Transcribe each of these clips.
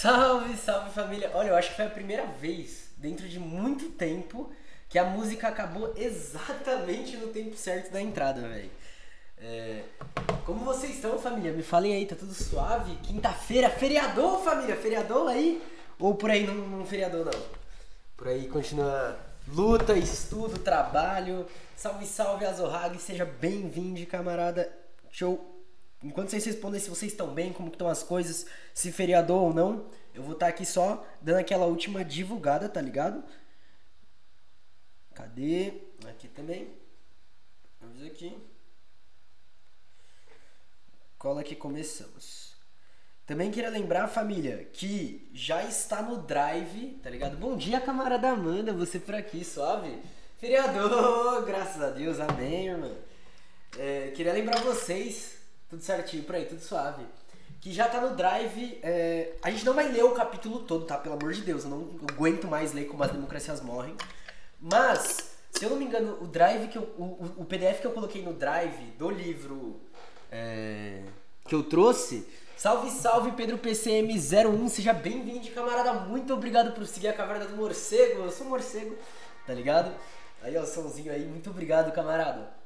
Salve, salve família! Olha, eu acho que foi a primeira vez, dentro de muito tempo, que a música acabou exatamente no tempo certo da entrada, velho. É... Como vocês estão, família? Me falem aí, tá tudo suave? Quinta-feira, feriador, família? Feriador aí? Ou por aí não feriador, não? Por aí continua luta, estudo, trabalho. Salve, salve, Azorrag, seja bem-vindo, camarada. Show! Enquanto vocês respondem se vocês estão bem, como que estão as coisas, se feriador ou não, eu vou estar aqui só dando aquela última divulgada, tá ligado? Cadê? Aqui também. Vamos aqui. Cola que começamos. Também queria lembrar, família, que já está no Drive, tá ligado? Bom dia, camarada Amanda, você por aqui, suave? Feriador, graças a Deus, amém, irmã. Queria lembrar vocês... Tudo certinho por aí, tudo suave. Que já tá no Drive. A gente não vai ler o capítulo todo, tá? Pelo amor de Deus, eu não aguento mais ler como as democracias morrem. Mas, se eu não me engano, o Drive o PDF que eu coloquei no Drive do livro que eu trouxe. Salve, salve, Pedro PCM01, seja bem-vindo, camarada. Muito obrigado por seguir a Caverna do Morcego. Eu sou morcego, tá ligado? Aí, ó, o somzinho aí. Muito obrigado, camarada.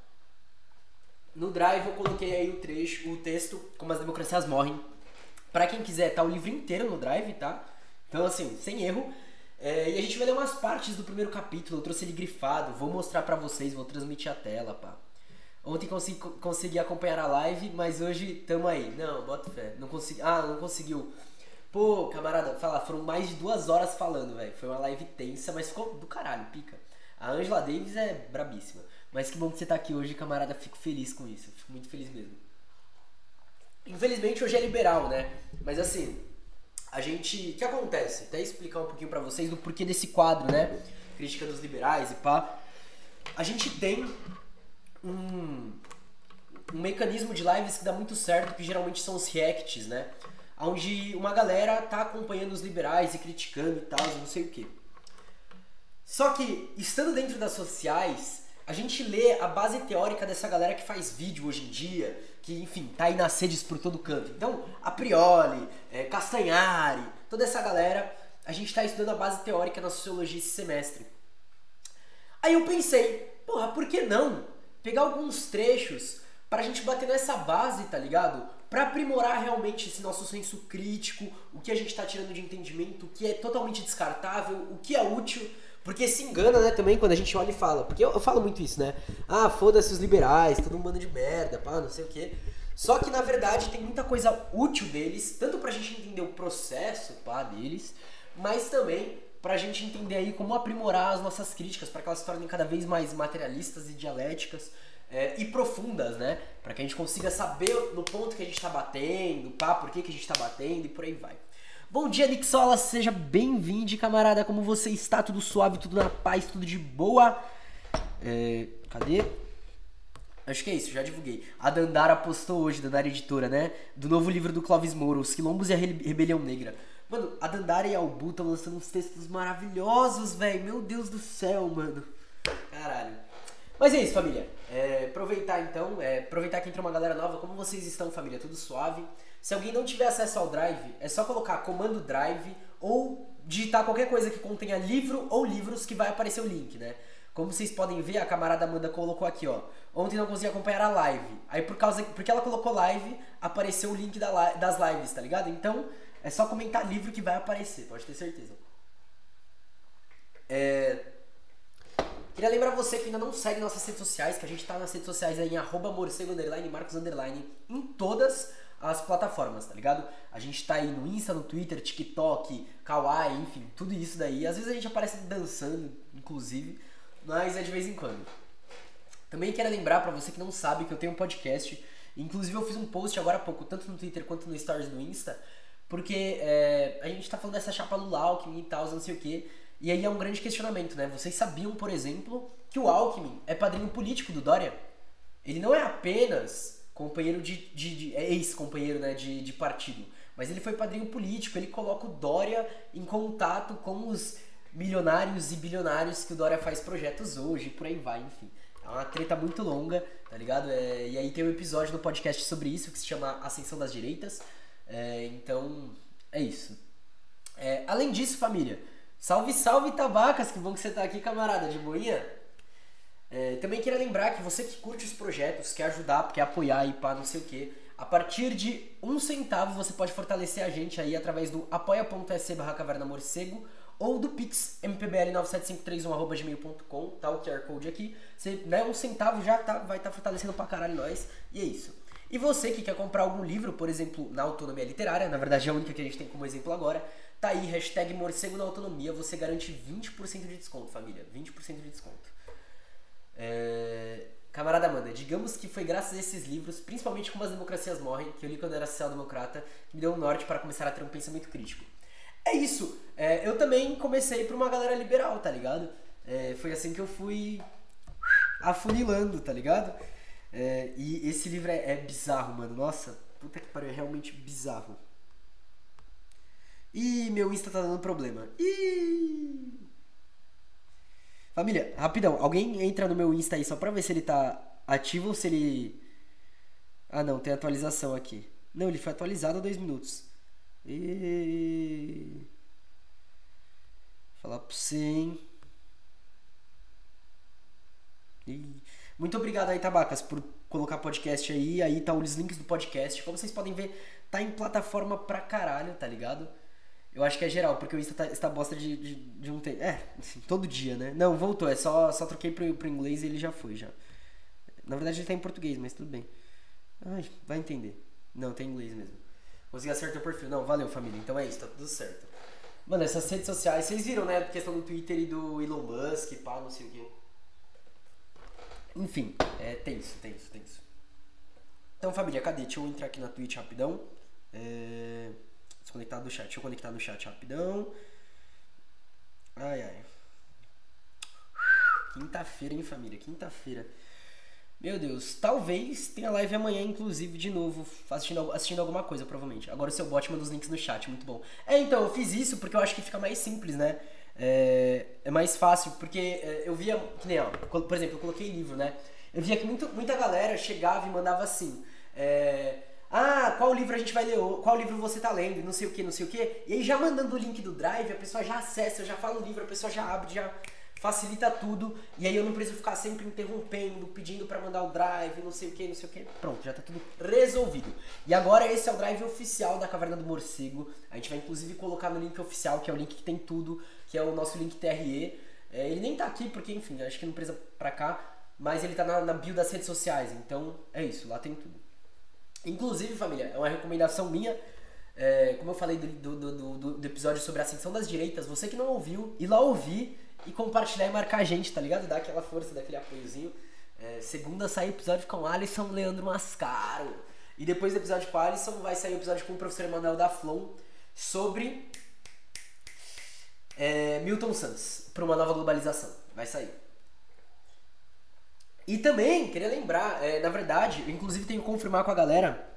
No Drive eu coloquei aí o texto, como as democracias morrem. Pra quem quiser, tá o livro inteiro no Drive, tá? Então assim, sem erro. E a gente vai ler umas partes do primeiro capítulo, eu trouxe ele grifado, vou mostrar pra vocês, vou transmitir a tela, pá. Ontem consegui acompanhar a live, mas hoje tamo aí. Não, bota fé, não consegui. Não conseguiu. Pô, camarada, foram mais de 2 horas falando, velho. Foi uma live tensa, mas ficou do caralho, pica. A Angela Davis é brabíssima. Mas que bom que você tá aqui hoje, camarada. Fico feliz com isso. Fico muito feliz mesmo. Infelizmente hoje é liberal, né? Mas assim, a gente... O que acontece? Até explicar um pouquinho pra vocês do porquê desse quadro, né? Crítica dos liberais e pá. A gente tem um mecanismo de lives que dá muito certo, que geralmente são os reacts, né? Onde uma galera tá acompanhando os liberais e criticando e tal, não sei o quê. Só que, estando dentro das sociais... A gente lê a base teórica dessa galera que faz vídeo hoje em dia, que, enfim, tá aí nas redes por todo canto. Então, a Prioli, Castanhari, toda essa galera, a gente tá estudando a base teórica na sociologia esse semestre. Aí eu pensei, porra, por que não pegar alguns trechos pra gente bater nessa base, tá ligado? Pra aprimorar realmente esse nosso senso crítico, o que a gente tá tirando de entendimento, o que é totalmente descartável, o que é útil... Porque se engana, né, também, quando a gente olha e fala. Porque eu falo muito isso, né? Foda-se os liberais, todo um bando de merda, pá, não sei o quê. Só que, na verdade, tem muita coisa útil deles, tanto pra gente entender o processo, pá, deles, mas também pra gente entender aí como aprimorar as nossas críticas, pra que elas se tornem cada vez mais materialistas e dialéticas e profundas, né? Pra que a gente consiga saber no ponto que a gente tá batendo, pá, por que a gente tá batendo e por aí vai. Bom dia, Nixola, seja bem-vindo, camarada, como você está? Tudo suave, tudo na paz, tudo de boa? Cadê? Acho que é isso, já divulguei. A Dandara postou hoje, Dandara Editora, né? Do novo livro do Clóvis Moura, Os Quilombos e a Rebelião Negra. Mano, a Dandara e a Albu estão lançando uns textos maravilhosos, velho. Meu Deus do céu, mano. Caralho. Mas é isso, família. Aproveitar então, aproveitar que entrou uma galera nova. Como vocês estão, família? Tudo suave? Se alguém não tiver acesso ao Drive, é só colocar comando Drive ou digitar qualquer coisa que contenha livro ou livros que vai aparecer o link, né? Como vocês podem ver, a camarada Amanda colocou aqui, ó. Ontem não consegui acompanhar a live. Aí porque ela colocou live, apareceu o link das lives, tá ligado? Então, é só comentar livro que vai aparecer, pode ter certeza. Queria lembrar você que ainda não segue nossas redes sociais, que a gente tá nas redes sociais aí em @morcego_, Marcos_, em todas as plataformas, tá ligado? A gente tá aí no Insta, no Twitter, TikTok, Kawaii, enfim, tudo isso daí. Às vezes a gente aparece dançando, inclusive, mas é de vez em quando. Também quero lembrar pra você que não sabe que eu tenho um podcast. Inclusive eu fiz um post agora há pouco, tanto no Twitter quanto no Stories do Insta, porque a gente tá falando dessa chapa Lula Alckmin e tal, não sei o quê. E aí é um grande questionamento, né? Vocês sabiam, por exemplo, que o Alckmin é padrinho político do Dória? Ele não é apenas companheiro ex-companheiro, né, de partido, mas ele foi padrinho político, ele coloca o Dória em contato com os milionários e bilionários que o Dória faz projetos hoje, por aí vai, enfim. É uma treta muito longa, tá ligado? E aí tem um episódio no podcast sobre isso, que se chama Ascensão das Direitas. Então, é isso. Além disso, família, salve, salve Tabacas, que bom que você tá aqui, camarada, de boinha. Também queria lembrar que você que curte os projetos, quer ajudar, quer apoiar e pá, não sei o que, a partir de QR$ 1 você pode fortalecer a gente aí através do apoia.se/cavernamorcego ou do Pix, mpbl97531@gmail.com, tá o QR Code aqui. Você, né, R$ 1 já vai estar fortalecendo pra caralho nós, e é isso. E você que quer comprar algum livro, por exemplo, na Autonomia Literária, na verdade é a única que a gente tem como exemplo agora, tá aí, #morcego na autonomia, você garante 20% de desconto, família, 20% de desconto. Camarada Amanda, digamos que foi graças a esses livros, principalmente Como as Democracias Morrem, que eu li quando eu era social-democrata, que me deu um norte para começar a ter um pensamento crítico. É isso, eu também comecei por uma galera liberal, tá ligado? Foi assim que eu fui afunilando, tá ligado? E esse livro é bizarro, mano, nossa, puta que pariu, é realmente bizarro. Ih, meu Insta tá dando problema. Ih! Família, rapidão, alguém entra no meu Insta aí só pra ver se ele tá ativo ou se ele... Ah não, tem atualização aqui. Não, ele foi atualizado há 2 minutos. E... Falar pra você, hein? E... Muito obrigado aí, Tabacas, por colocar podcast aí. Aí tá os links do podcast. Como vocês podem ver, tá em plataforma pra caralho, tá ligado? Eu acho que é geral, porque o Insta está bosta de um tempo. Assim, todo dia, né? Não, voltou, só troquei pro inglês e ele já foi, já. Na verdade ele tá em português, mas tudo bem. Ai, vai entender. Não, tem inglês mesmo. Consegui acertar o perfil. Não, valeu, família. Então é isso, tá tudo certo. Mano, essas redes sociais, vocês viram, né? A questão do Twitter e do Elon Musk, pá, não sei o quê. Enfim, tenso. Então, família, cadê? Deixa eu entrar aqui na Twitch rapidão. Desconectar do chat. Deixa eu conectar no chat rapidão. Ai. Quinta-feira, hein, família? Quinta-feira. Meu Deus. Talvez tenha live amanhã, inclusive, de novo. Assistindo alguma coisa, provavelmente. Agora o seu bot manda os links no chat. Muito bom. Então, eu fiz isso porque eu acho que fica mais simples, né? É mais fácil, porque eu via... Que nem, ó, por exemplo, eu coloquei livro, né? Eu via que muita galera chegava e mandava assim... qual livro a gente vai ler? Qual livro você tá lendo? Não sei o que. E aí já mandando o link do Drive, a pessoa já acessa, já fala o livro, a pessoa já abre, já facilita tudo. E aí eu não preciso ficar sempre interrompendo, pedindo pra mandar o Drive, não sei o que. Pronto, já tá tudo resolvido. E agora esse é o Drive oficial da Caverna do Morcego. A gente vai inclusive colocar no link oficial, que é o link que tem tudo, que é o nosso link TRE. Ele nem tá aqui porque, enfim, acho que não precisa pra cá, mas ele tá na bio das redes sociais. Então é isso, lá tem tudo. Inclusive, família, é uma recomendação minha, como eu falei do episódio sobre a ascensão das direitas, você que não ouviu, ir lá ouvir e compartilhar e marcar a gente, tá ligado? Dar aquela força, daquele apoiozinho. Segunda sai o episódio com o Alisson Leandro Mascaro. E depois do episódio com o Alisson vai sair o episódio com o professor Emanuel da Flon sobre Milton Santos, para uma nova globalização. Vai sair. E também, queria lembrar, na verdade, eu inclusive tenho que confirmar com a galera,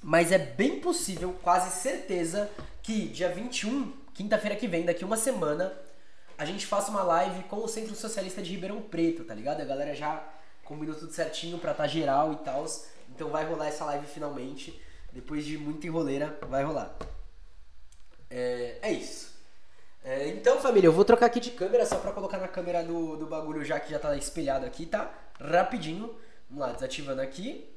mas é bem possível, quase certeza, que dia 21, quinta-feira que vem, daqui uma semana, a gente faça uma live com o Centro Socialista de Ribeirão Preto, tá ligado? A galera já combinou tudo certinho pra estar geral e tal, então vai rolar essa live finalmente, depois de muita enroleira, vai rolar. É isso. Então, família, eu vou trocar aqui de câmera só pra colocar na câmera do bagulho já que já tá espelhado aqui, tá? Rapidinho. Vamos lá, desativando aqui.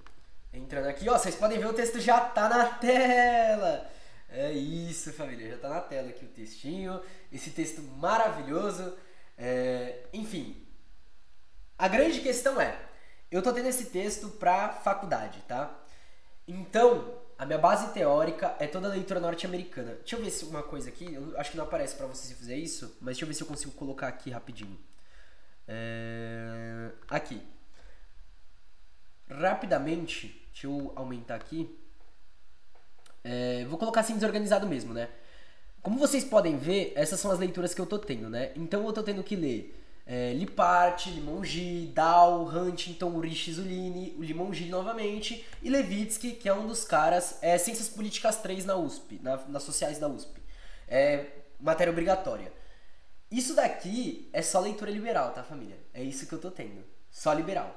Entrando aqui, ó, vocês podem ver o texto já tá na tela. É isso, família, já tá na tela aqui o textinho. Esse texto maravilhoso. Enfim, a grande questão eu tô tendo esse texto pra faculdade, tá? Então... A minha base teórica é toda a leitura norte-americana. Deixa eu ver se uma coisa aqui, eu acho que não aparece pra você se fizer isso, mas deixa eu ver se eu consigo colocar aqui rapidinho. Aqui. Rapidamente, deixa eu aumentar aqui. Vou colocar assim desorganizado mesmo, né? Como vocês podem ver, essas são as leituras que eu tô tendo, né? Então eu tô tendo que ler Lippard, Limongi, Dow, Huntington, Ulrich Zulini, o Limongi novamente e Levitsky, que é um dos caras, Ciências Políticas 3 na USP, nas sociais da USP. Matéria obrigatória. Isso daqui é só leitura liberal, tá, família? É isso que eu tô tendo. Só liberal.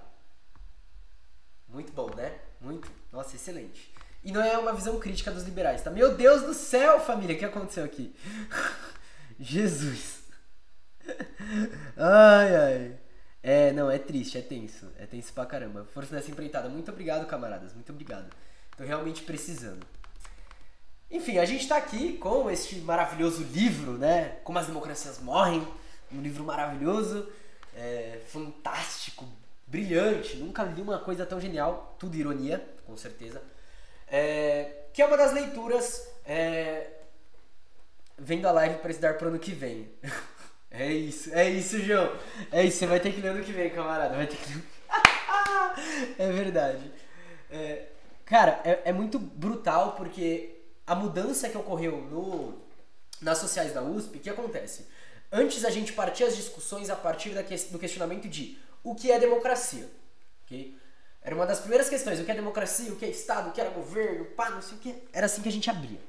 Muito bom, né? Muito. Nossa, excelente. E não é uma visão crítica dos liberais, tá? Meu Deus do céu, família, o que aconteceu aqui? Jesus. Ai, ai. Não, é triste, é tenso. É tenso pra caramba. Força nessa empreitada. Muito obrigado, camaradas. Muito obrigado. Tô realmente precisando. Enfim, a gente tá aqui com este maravilhoso livro, né? Como as democracias morrem. Um livro maravilhoso, fantástico, brilhante. Nunca li uma coisa tão genial. Tudo ironia, com certeza. Que é uma das leituras vendo a live para estudar pro ano que vem. É isso, João. É isso, você vai ter que ler ano que vem, camarada. Vai ter que ler. É verdade. Cara, é muito brutal porque a mudança que ocorreu nas sociais da USP, o que acontece? Antes a gente partia as discussões a partir do questionamento de o que é democracia, ok? Era uma das primeiras questões, o que é democracia, o que é Estado, o que era governo, pá, não sei o que. Era assim que a gente abria.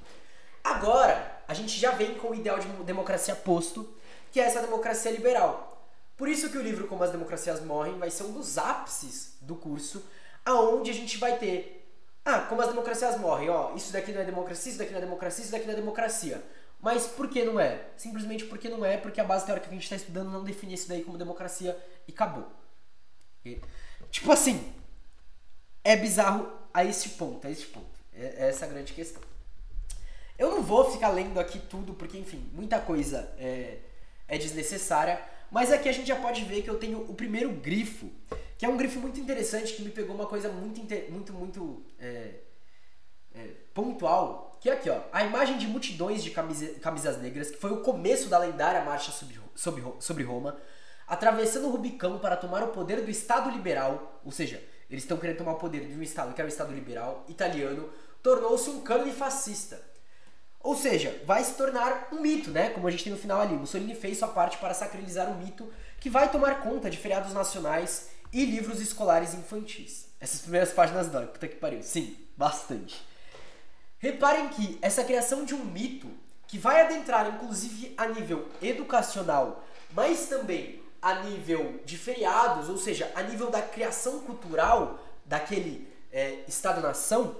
Agora, a gente já vem com o ideal de democracia posto, que é essa democracia liberal. Por isso que o livro Como as Democracias Morrem vai ser um dos ápices do curso, aonde a gente vai ter como as democracias morrem, isso daqui não é democracia, isso daqui não é democracia, isso daqui não é democracia. Mas por que não é? Simplesmente porque não é, porque a base teórica que a gente está estudando não define isso daí como democracia e acabou. Okay? Tipo assim, é bizarro a este ponto, É essa a grande questão. Eu não vou ficar lendo aqui tudo, porque, enfim, muita coisa é desnecessária, mas aqui a gente já pode ver que eu tenho o primeiro grifo, que é um grifo muito interessante, que me pegou uma coisa muito pontual, que é aqui, a imagem de multidões de camisas negras, que foi o começo da lendária marcha sobre Roma, atravessando o Rubicão para tomar o poder do Estado liberal, ou seja, eles estão querendo tomar o poder de um Estado que era o Estado liberal italiano, tornou-se um cânone fascista. Ou seja, vai se tornar um mito, né? Como a gente tem no final ali. Mussolini fez sua parte para sacralizar o mito que vai tomar conta de feriados nacionais e livros escolares infantis. Essas primeiras páginas dói, puta que pariu. Sim, bastante. Reparem que essa criação de um mito, que vai adentrar inclusive a nível educacional, mas também a nível de feriados, ou seja, a nível da criação cultural daquele Estado-nação,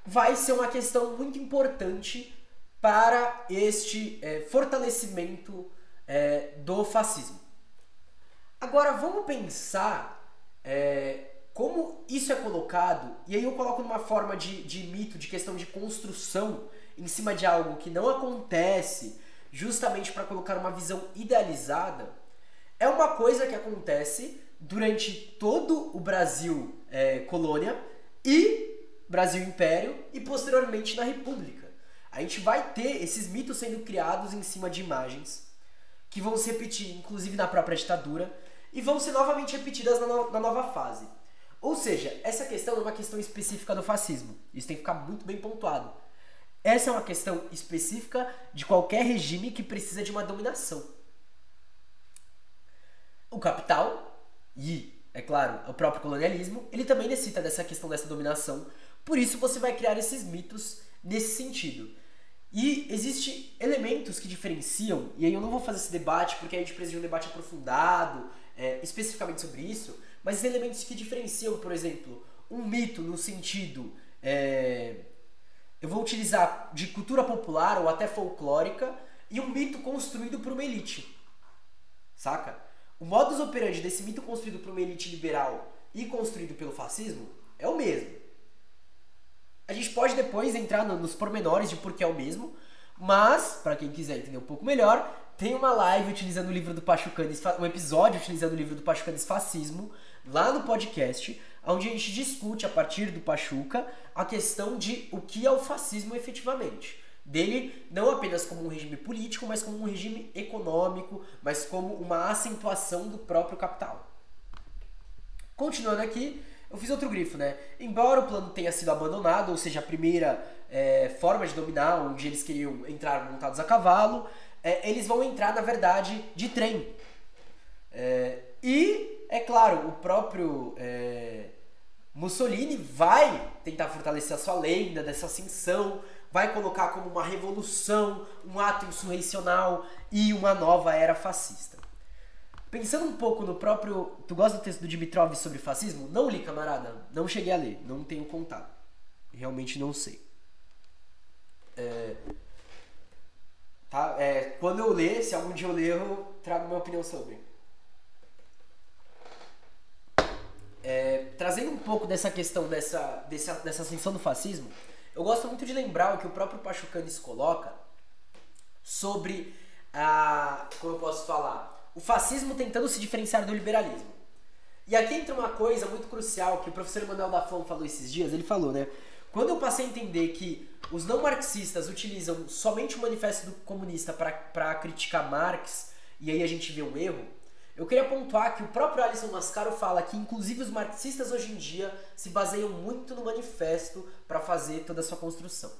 vai ser uma questão muito importante para este fortalecimento do fascismo. Agora, vamos pensar como isso é colocado, e aí eu coloco numa forma de mito, de questão de construção, em cima de algo que não acontece, justamente para colocar uma visão idealizada. É uma coisa que acontece durante todo o Brasil colônia e Brasil Império e posteriormente na República. A gente vai ter esses mitos sendo criados em cima de imagens que vão se repetir, inclusive na própria ditadura, e vão ser novamente repetidas na nova fase. Ou seja, essa questão é uma questão específica do fascismo. Isso tem que ficar muito bem pontuado. Essa é uma questão específica de qualquer regime que precisa de uma dominação. O capital e, é claro, o próprio colonialismo, ele também necessita dessa questão dessa dominação. Por isso você vai criar esses mitos nesse sentido. E existem elementos que diferenciam, e aí eu não vou fazer esse debate porque a gente precisa de um debate aprofundado, especificamente sobre isso, mas existem elementos que diferenciam, por exemplo, um mito no sentido, eu vou utilizar de cultura popular ou até folclórica, e um mito construído por uma elite. Saca? O modus operandi desse mito construído por uma elite liberal e construído pelo fascismo é o mesmo. A gente pode depois entrar nos pormenores de por que é o mesmo, mas, para quem quiser entender um pouco melhor, tem uma live utilizando o livro do Pachucanes, um episódio utilizando o livro do Pachucanes Fascismo, lá no podcast, onde a gente discute, a partir do Pachuca, a questão de o que é o fascismo efetivamente. Dele não apenas como um regime político, mas como um regime econômico, mas como uma acentuação do próprio capital. Continuando aqui, eu fiz outro grifo, né? Embora o plano tenha sido abandonado, ou seja, a primeira forma de dominar, onde eles queriam entrar montados a cavalo, eles vão entrar, na verdade, de trem. E, é claro, o próprio Mussolini vai tentar fortalecer a sua lenda dessa ascensão, vai colocar como uma revolução, um ato insurrecional e uma nova era fascista. Pensando um pouco no próprio... Tu gosta do texto do Dimitrov sobre fascismo? Não li, camarada. Não cheguei a ler. Não tenho contato. Realmente não sei. Tá? Quando eu ler, se algum dia eu ler, eu trago minha opinião sobre. Trazendo um pouco dessa questão dessa ascensão do fascismo, eu gosto muito de lembrar o que o próprio Pachucanes coloca sobre como eu posso falar, o fascismo tentando se diferenciar do liberalismo. E aqui entra uma coisa muito crucial que o professor Manuel da Flon falou esses dias. Ele falou, né? Quando eu passei a entender que os não marxistas utilizam somente o manifesto do comunista para criticar Marx, e aí a gente vê um erro, eu queria pontuar que o próprio Alisson Mascaro fala que inclusive os marxistas hoje em dia se baseiam muito no manifesto para fazer toda a sua construção.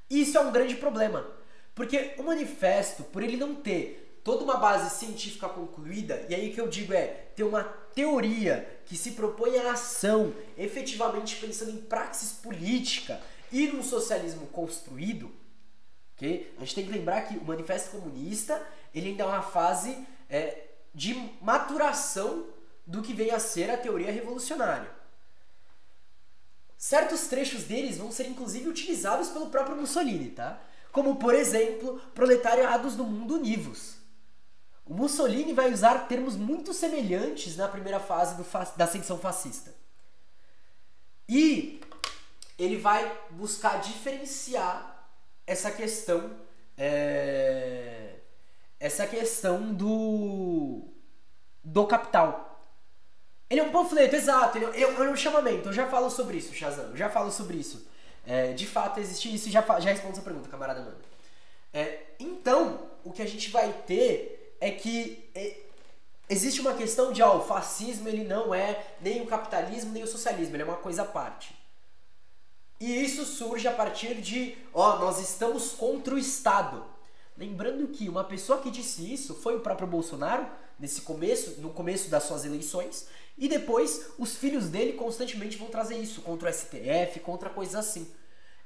E isso é um grande problema, porque o manifesto, por ele não ter toda uma base científica concluída, e aí o que eu digo ter uma teoria que se propõe à ação, efetivamente pensando em praxis política e num socialismo construído, okay? A gente tem que lembrar que o Manifesto Comunista ele ainda é uma fase de maturação do que vem a ser a teoria revolucionária. Certos trechos deles vão ser inclusive utilizados pelo próprio Mussolini, tá? Como, por exemplo, proletariados do mundo univos. O Mussolini vai usar termos muito semelhantes na primeira fase da ascensão fascista. E ele vai buscar diferenciar essa questão do capital. Ele é um panfleto, exato, ele é um chamamento. Eu já falo sobre isso, Shazam, eu já falo sobre isso. De fato existe isso e já respondo essa pergunta, camarada Mano. Então, o que a gente vai ter é que existe uma questão de o fascismo ele não é nem o capitalismo nem o socialismo, ele é uma coisa à parte. E isso surge a partir de nós estamos contra o Estado. Lembrando que uma pessoa que disse isso foi o próprio Bolsonaro no começo das suas eleições, e depois os filhos dele constantemente vão trazer isso contra o STF, contra coisas assim.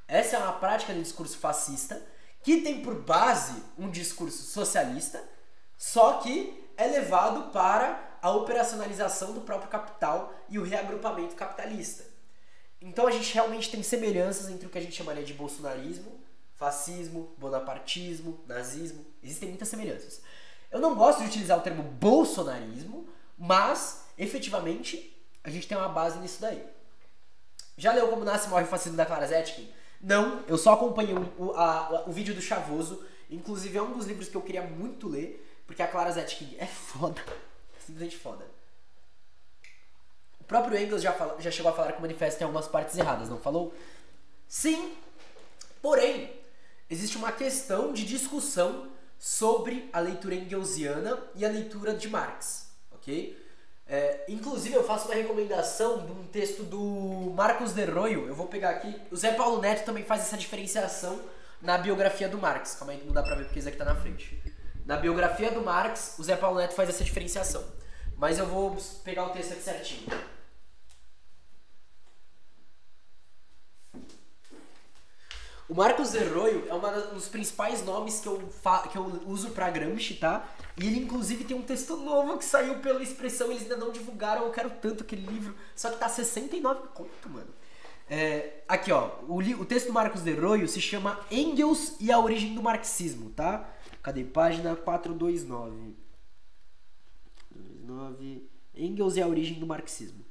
Essa é uma prática de discurso fascista que tem por base um discurso socialista, só que é levado para a operacionalização do próprio capital e o reagrupamento capitalista. Então a gente realmente tem semelhanças entre o que a gente chamaria de bolsonarismo, fascismo, bonapartismo, nazismo. Existem muitas semelhanças. Eu não gosto de utilizar o termo bolsonarismo, mas efetivamente a gente tem uma base nisso daí. Já leu Como Nasce e Morre o Fascismo da Clara Zetkin? Não, eu só acompanhei o vídeo do Chavoso. Inclusive é um dos livros que eu queria muito ler, porque a Clara Zetkin é foda, simplesmente foda. O próprio Engels já chegou a falar que o manifesto tem algumas partes erradas, não falou? Sim, porém, existe uma questão de discussão sobre a leitura engelsiana e a leitura de Marx, ok? Inclusive eu faço uma recomendação de um texto do Marcos de Royo, eu vou pegar aqui, o Zé Paulo Neto também faz essa diferenciação na biografia do Marx, calma aí que não dá pra ver porque isso aqui tá na frente. Na biografia do Marx, o Zé Paulo Neto faz essa diferenciação, mas eu vou pegar o texto aqui certinho. O Marcos de Royo é um dos principais nomes que eu uso pra Gramsci, tá? E ele inclusive tem um texto novo que saiu pela Expressão, eles ainda não divulgaram, eu quero tanto aquele livro, só que tá 69 conto, mano. Aqui ó, o texto do Marcos de Royo se chama Engels e a Origem do Marxismo, tá? Cadê? Página 429. Engels e a Origem do Marxismo.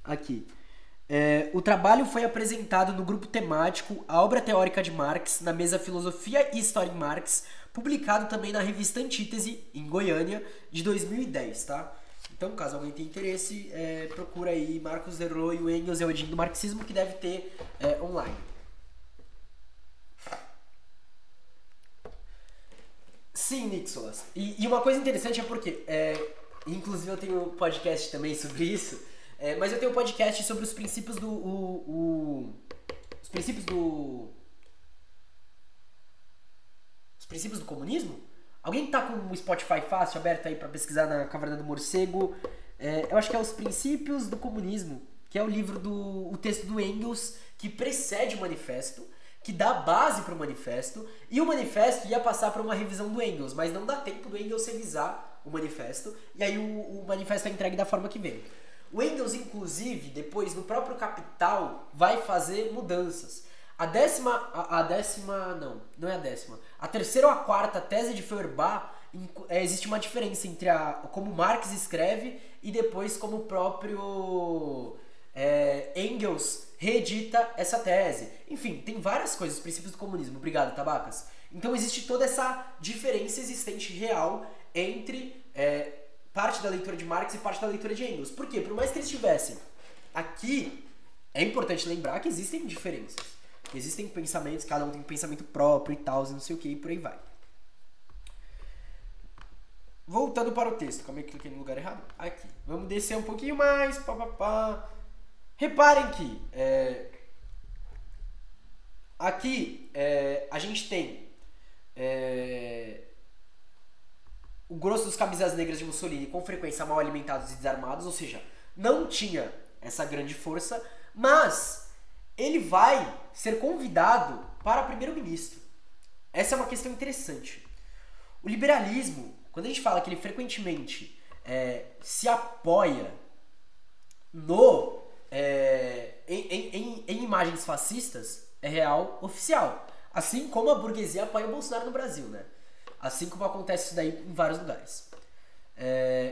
Aqui. O trabalho foi apresentado no grupo temático A Obra Teórica de Marx, na mesa Filosofia e História em Marx, publicado também na revista Antítese, em Goiânia, de 2010, tá? Então, caso alguém tenha interesse, procura aí Marcos de Royo, Engels e a Origem do Marxismo, que deve ter online. Sim, Nixolas. E uma coisa interessante é porque, inclusive eu tenho um podcast também sobre isso, mas eu tenho um podcast sobre os princípios do... Os princípios do comunismo? Alguém tá com o Spotify fácil aberto aí pra pesquisar na Caverna do Morcego? Eu acho que é Os Princípios do Comunismo, que é o livro o texto do Engels, que precede o manifesto, que dá base para o manifesto, e o manifesto ia passar para uma revisão do Engels, mas não dá tempo do Engels revisar o manifesto, e aí o manifesto é entregue da forma que vem. O Engels, inclusive, depois no próprio Capital, vai fazer mudanças. A terceira ou a quarta tese de Feuerbach, existe uma diferença entre como Marx escreve e depois como o próprio Engels reedita essa tese. Enfim, tem várias coisas, os princípios do comunismo. Obrigado, Tabacas. Então existe toda essa diferença existente real entre parte da leitura de Marx e parte da leitura de Engels. Por quê? Por mais que eles tivessem aqui, é importante lembrar que existem diferenças. Existem pensamentos, cada um tem um pensamento próprio e tal, e não sei o que, e por aí vai. Voltando para o texto. Calma aí, cliquei no lugar errado. Aqui. Vamos descer um pouquinho mais. Reparem que aqui a gente tem o grosso dos camisas negras de Mussolini com frequência mal alimentados e desarmados, ou seja, não tinha essa grande força, mas ele vai ser convidado para primeiro-ministro. Essa é uma questão interessante. O liberalismo, quando a gente fala que ele frequentemente se apoia em imagens fascistas, é real, oficial. Assim como a burguesia apoia o Bolsonaro no Brasil, né? Assim como acontece isso daí em vários lugares.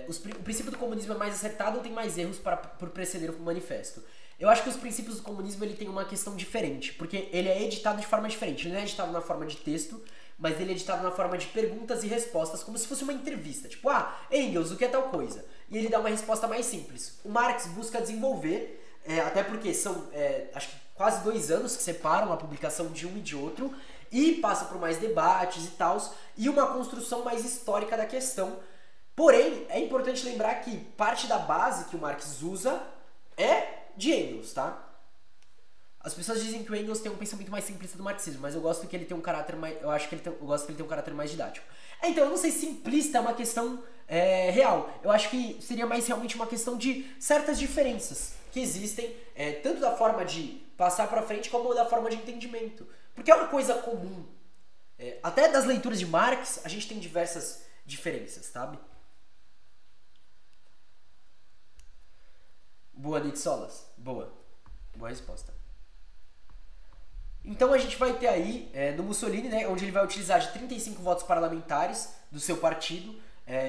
O princípio do comunismo é mais acertado ou tem mais erros por preceder o manifesto? Eu acho que os princípios do comunismo ele tem uma questão diferente, porque ele é editado de forma diferente. Ele não é editado na forma de texto, mas ele é editado na forma de perguntas e respostas, como se fosse uma entrevista. Tipo, Engels, o que é tal coisa? E ele dá uma resposta mais simples. O Marx busca desenvolver, até porque são, acho que quase 2 anos que separam a publicação de um e de outro, e passa por mais debates e tal, e uma construção mais histórica da questão. Porém, é importante lembrar que parte da base que o Marx usa é de Engels, tá? As pessoas dizem que o Engels tem um pensamento mais simplista do marxismo, mas eu gosto que ele tem um caráter mais, eu gosto que ele tem um caráter mais didático. Então, eu não sei se simplista é uma questão real. Eu acho que seria mais realmente uma questão de certas diferenças que existem, tanto da forma de passar pra frente como da forma de entendimento. Porque é uma coisa comum. Até das leituras de Marx, a gente tem diversas diferenças, sabe? Boa, Nick Solas. Boa resposta. Então a gente vai ter aí, no Mussolini, né, onde ele vai utilizar de 35 votos parlamentares do seu partido,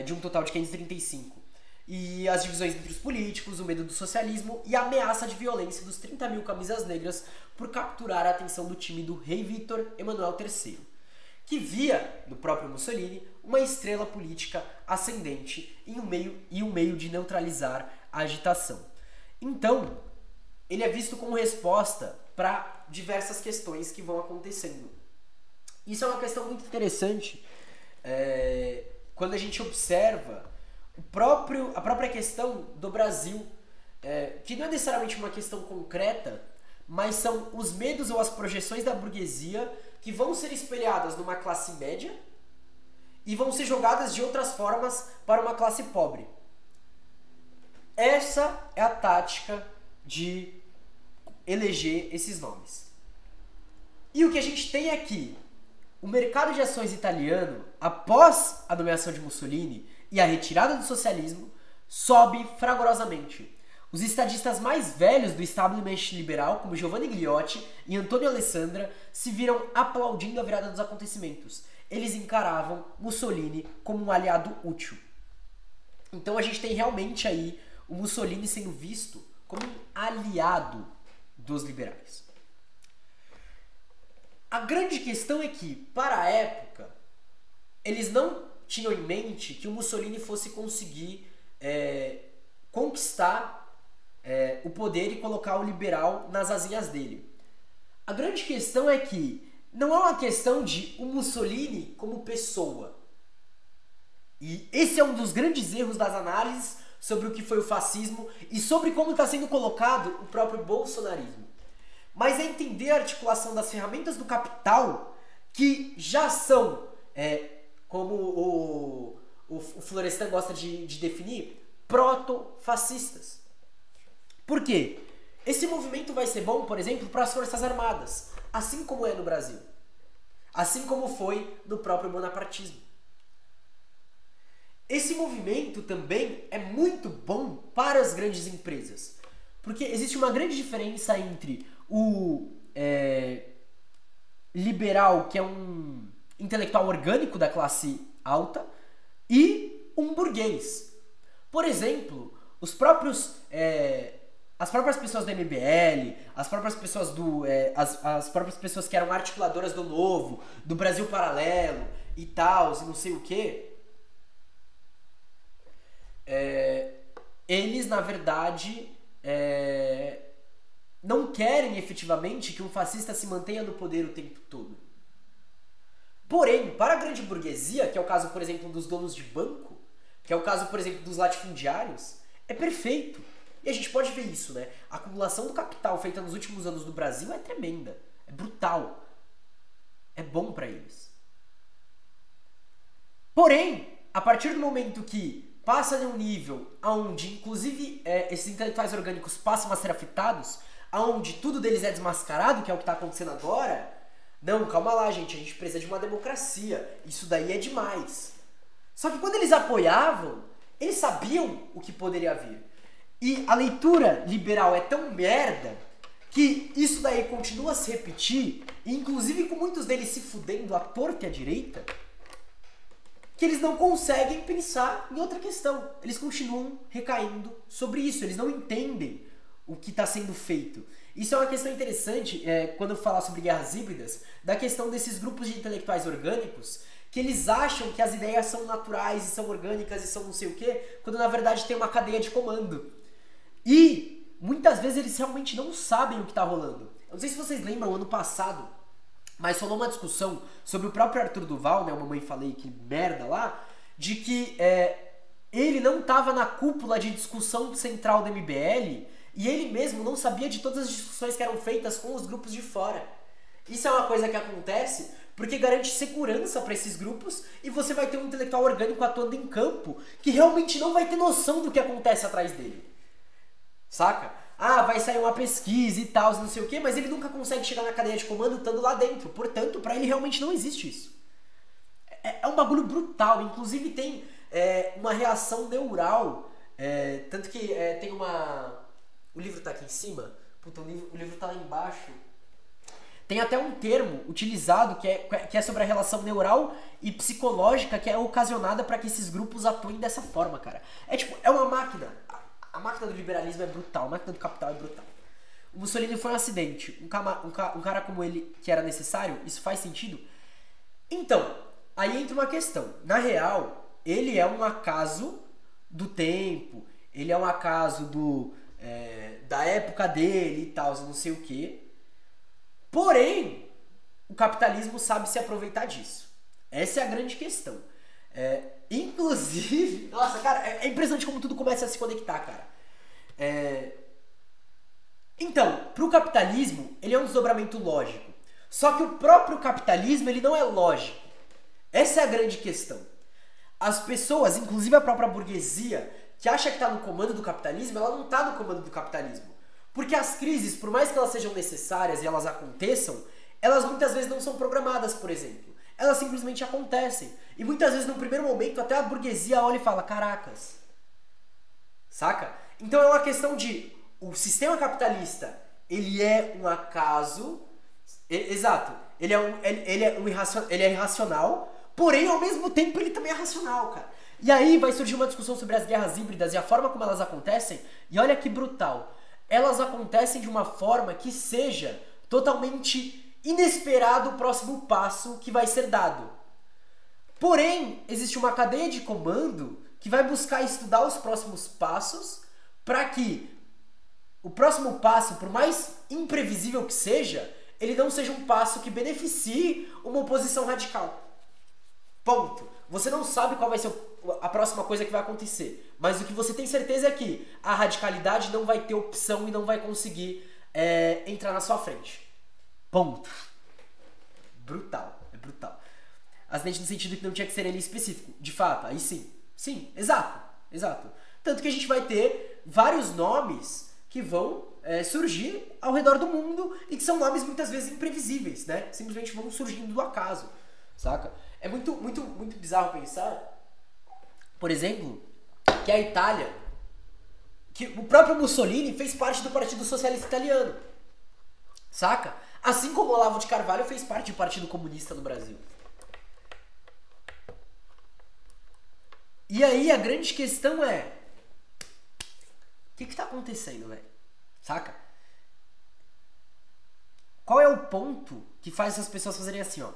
de um total de 535. E as divisões entre os políticos, o medo do socialismo e a ameaça de violência dos 30 mil camisas negras por capturar a atenção do time do rei Vítor Emanuel III, que via no próprio Mussolini uma estrela política ascendente e um meio de neutralizar a agitação. Então, ele é visto como resposta para diversas questões que vão acontecendo. Isso é uma questão muito interessante quando a gente observa a própria questão do Brasil, que não é necessariamente uma questão concreta, mas são os medos ou as projeções da burguesia que vão ser espelhadas numa classe média e vão ser jogadas de outras formas para uma classe pobre. Essa é a tática de eleger esses nomes. E o que a gente tem aqui, o mercado de ações italiano, após a nomeação de Mussolini e a retirada do socialismo, sobe fragorosamente. Os estadistas mais velhos do establishment liberal, como Giovanni Gliotti e Antonio Alessandra, se viram aplaudindo a virada dos acontecimentos. Eles encaravam Mussolini como um aliado útil. Então a gente tem realmente aí o Mussolini sendo visto como um aliado dos liberais. A grande questão é que, para a época, eles não tinham em mente que o Mussolini fosse conseguir conquistar o poder e colocar o liberal nas asinhas dele. A grande questão é que não é uma questão de o Mussolini como pessoa. E esse é um dos grandes erros das análises sobre o que foi o fascismo e sobre como está sendo colocado o próprio bolsonarismo. Mas é entender a articulação das ferramentas do capital que já são, como o Florestan gosta de definir, proto-fascistas. Por quê? Esse movimento vai ser bom, por exemplo, para as Forças Armadas, assim como é no Brasil. Assim como foi no próprio bonapartismo. esse movimento também é muito bom para as grandes empresas. Porque existe uma grande diferença entre o liberal, que é um intelectual orgânico da classe alta, e um burguês. Por exemplo, as próprias pessoas do MBL, as próprias pessoas as próprias pessoas que eram articuladoras do Novo, do Brasil Paralelo e tal, e não sei o que, eles, na verdade, não querem efetivamente que um fascista se mantenha no poder o tempo todo. Porém, para a grande burguesia, que é o caso, por exemplo, dos donos de banco, que é o caso, por exemplo, dos latifundiários, é perfeito. E a gente pode ver isso, né? A acumulação do capital feita nos últimos anos no Brasil é tremenda, é brutal. É bom para eles. Porém, a partir do momento que passa de um nível onde, inclusive, esses intelectuais orgânicos passam a ser afetados, onde tudo deles é desmascarado, que é o que está acontecendo agora, não, calma lá, gente, a gente precisa de uma democracia, isso daí é demais. Só que quando eles apoiavam, eles sabiam o que poderia vir. E a leitura liberal é tão merda que isso daí continua a se repetir, e inclusive com muitos deles se fudendo à torta e à direita, que eles não conseguem pensar em outra questão. Eles continuam recaindo sobre isso, eles não entendem o que está sendo feito. Isso é uma questão interessante, quando eu falar sobre guerras híbridas, da questão desses grupos de intelectuais orgânicos, que eles acham que as ideias são naturais e são orgânicas e são não sei o quê, quando na verdade tem uma cadeia de comando. E muitas vezes eles realmente não sabem o que está rolando. Eu não sei se vocês lembram, ano passado, mas rolou uma discussão sobre o próprio Arthur Duval, né, o Mamãe Falei, que merda lá, de que ele não estava na cúpula de discussão central do MBL e ele mesmo não sabia de todas as discussões que eram feitas com os grupos de fora. Isso é uma coisa que acontece porque garante segurança para esses grupos e você vai ter um intelectual orgânico atuando em campo que realmente não vai ter noção do que acontece atrás dele. Saca? Ah, vai sair uma pesquisa e tal, não sei o que, mas ele nunca consegue chegar na cadeia de comando estando lá dentro. Portanto, para ele realmente não existe isso. É um bagulho brutal. Inclusive tem uma reação neural. Tanto que tem uma... O livro tá aqui em cima. Puta, o livro tá lá embaixo. Tem até um termo utilizado que é sobre a relação neural e psicológica que é ocasionada para que esses grupos atuem dessa forma, cara. É uma máquina. A máquina do liberalismo é brutal, a máquina do capital é brutal. O Mussolini foi um acidente. Um cara como ele, que era necessário, isso faz sentido? Então, aí entra uma questão. Na real, ele é um acaso do tempo, ele é um acaso da época dele e tal, não sei o quê. Porém, o capitalismo sabe se aproveitar disso. Essa é a grande questão. Inclusive, nossa, cara, é impressionante como tudo começa a se conectar, cara. Então, pro capitalismo, ele é um desdobramento lógico. Só que o próprio capitalismo, ele não é lógico. Essa é a grande questão. As pessoas, inclusive a própria burguesia, que acha que está no comando do capitalismo, ela não está no comando do capitalismo. Porque as crises, por mais que elas sejam necessárias e elas aconteçam, elas muitas vezes não são programadas, por exemplo. Elas simplesmente acontecem. E muitas vezes, no primeiro momento, até a burguesia olha e fala, caracas. Saca? Então é uma questão de... O sistema capitalista, ele é um acaso... Exato. Ele é irracional, porém, ao mesmo tempo, ele também é racional, cara. E aí vai surgir uma discussão sobre as guerras híbridas e a forma como elas acontecem. E olha que brutal. Elas acontecem de uma forma que seja totalmente inesperado o próximo passo que vai ser dado. Porém, existe uma cadeia de comando que vai buscar estudar os próximos passos para que o próximo passo, por mais imprevisível que seja, ele não seja um passo que beneficie uma oposição radical. Ponto. Você não sabe qual vai ser a próxima coisa que vai acontecer, mas o que você tem certeza é que a radicalidade não vai ter opção e não vai conseguir entrar na sua frente. Ponto. Brutal. É brutal. Acidente no sentido que não tinha que ser ele específico. De fato, aí sim. Sim, exato. Exato. Tanto que a gente vai ter vários nomes que vão surgir ao redor do mundo e que são nomes muitas vezes imprevisíveis, né? Simplesmente vão surgindo do acaso, saca? É muito, muito, muito bizarro pensar por exemplo, que a Itália, que o próprio Mussolini fez parte do Partido Socialista Italiano, saca? Assim como o Olavo de Carvalho fez parte do Partido Comunista no Brasil. E aí a grande questão é, o que tá acontecendo, velho? Saca? Qual é o ponto que faz essas pessoas fazerem assim, ó?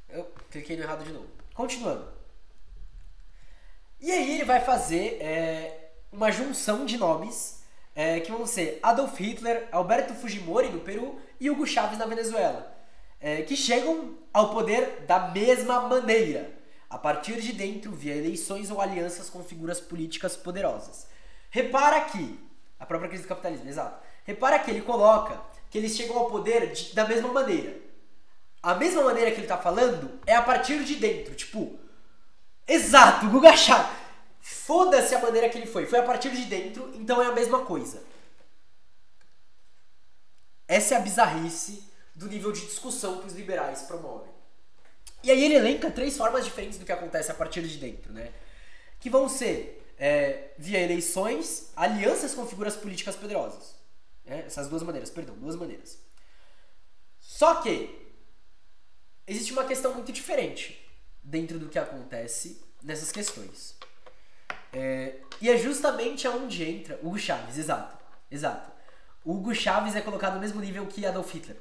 Eu cliquei no errado de novo. Continuando. E aí ele vai fazer uma junção de nomes que vão ser Adolf Hitler, Alberto Fujimori no Peru e Hugo Chávez na Venezuela. Que chegam ao poder da mesma maneira, a partir de dentro, via eleições ou alianças com figuras políticas poderosas. Repara que, a própria crise do capitalismo, exato. Repara que ele coloca que eles chegam ao poder da mesma maneira. A mesma maneira que ele tá falando é a partir de dentro, tipo... Exato, Guga Chávez. Foda-se a maneira que ele foi. Foi a partir de dentro, então é a mesma coisa. Essa é a bizarrice do nível de discussão que os liberais promovem. E aí ele elenca 3 formas diferentes do que acontece a partir de dentro, né? Que vão ser via eleições, alianças com figuras políticas poderosas. Essas duas maneiras. Só que existe uma questão muito diferente dentro do que acontece nessas questões. E é justamente aonde entra Hugo Chávez, exato. Hugo Chávez é colocado no mesmo nível que Adolf Hitler.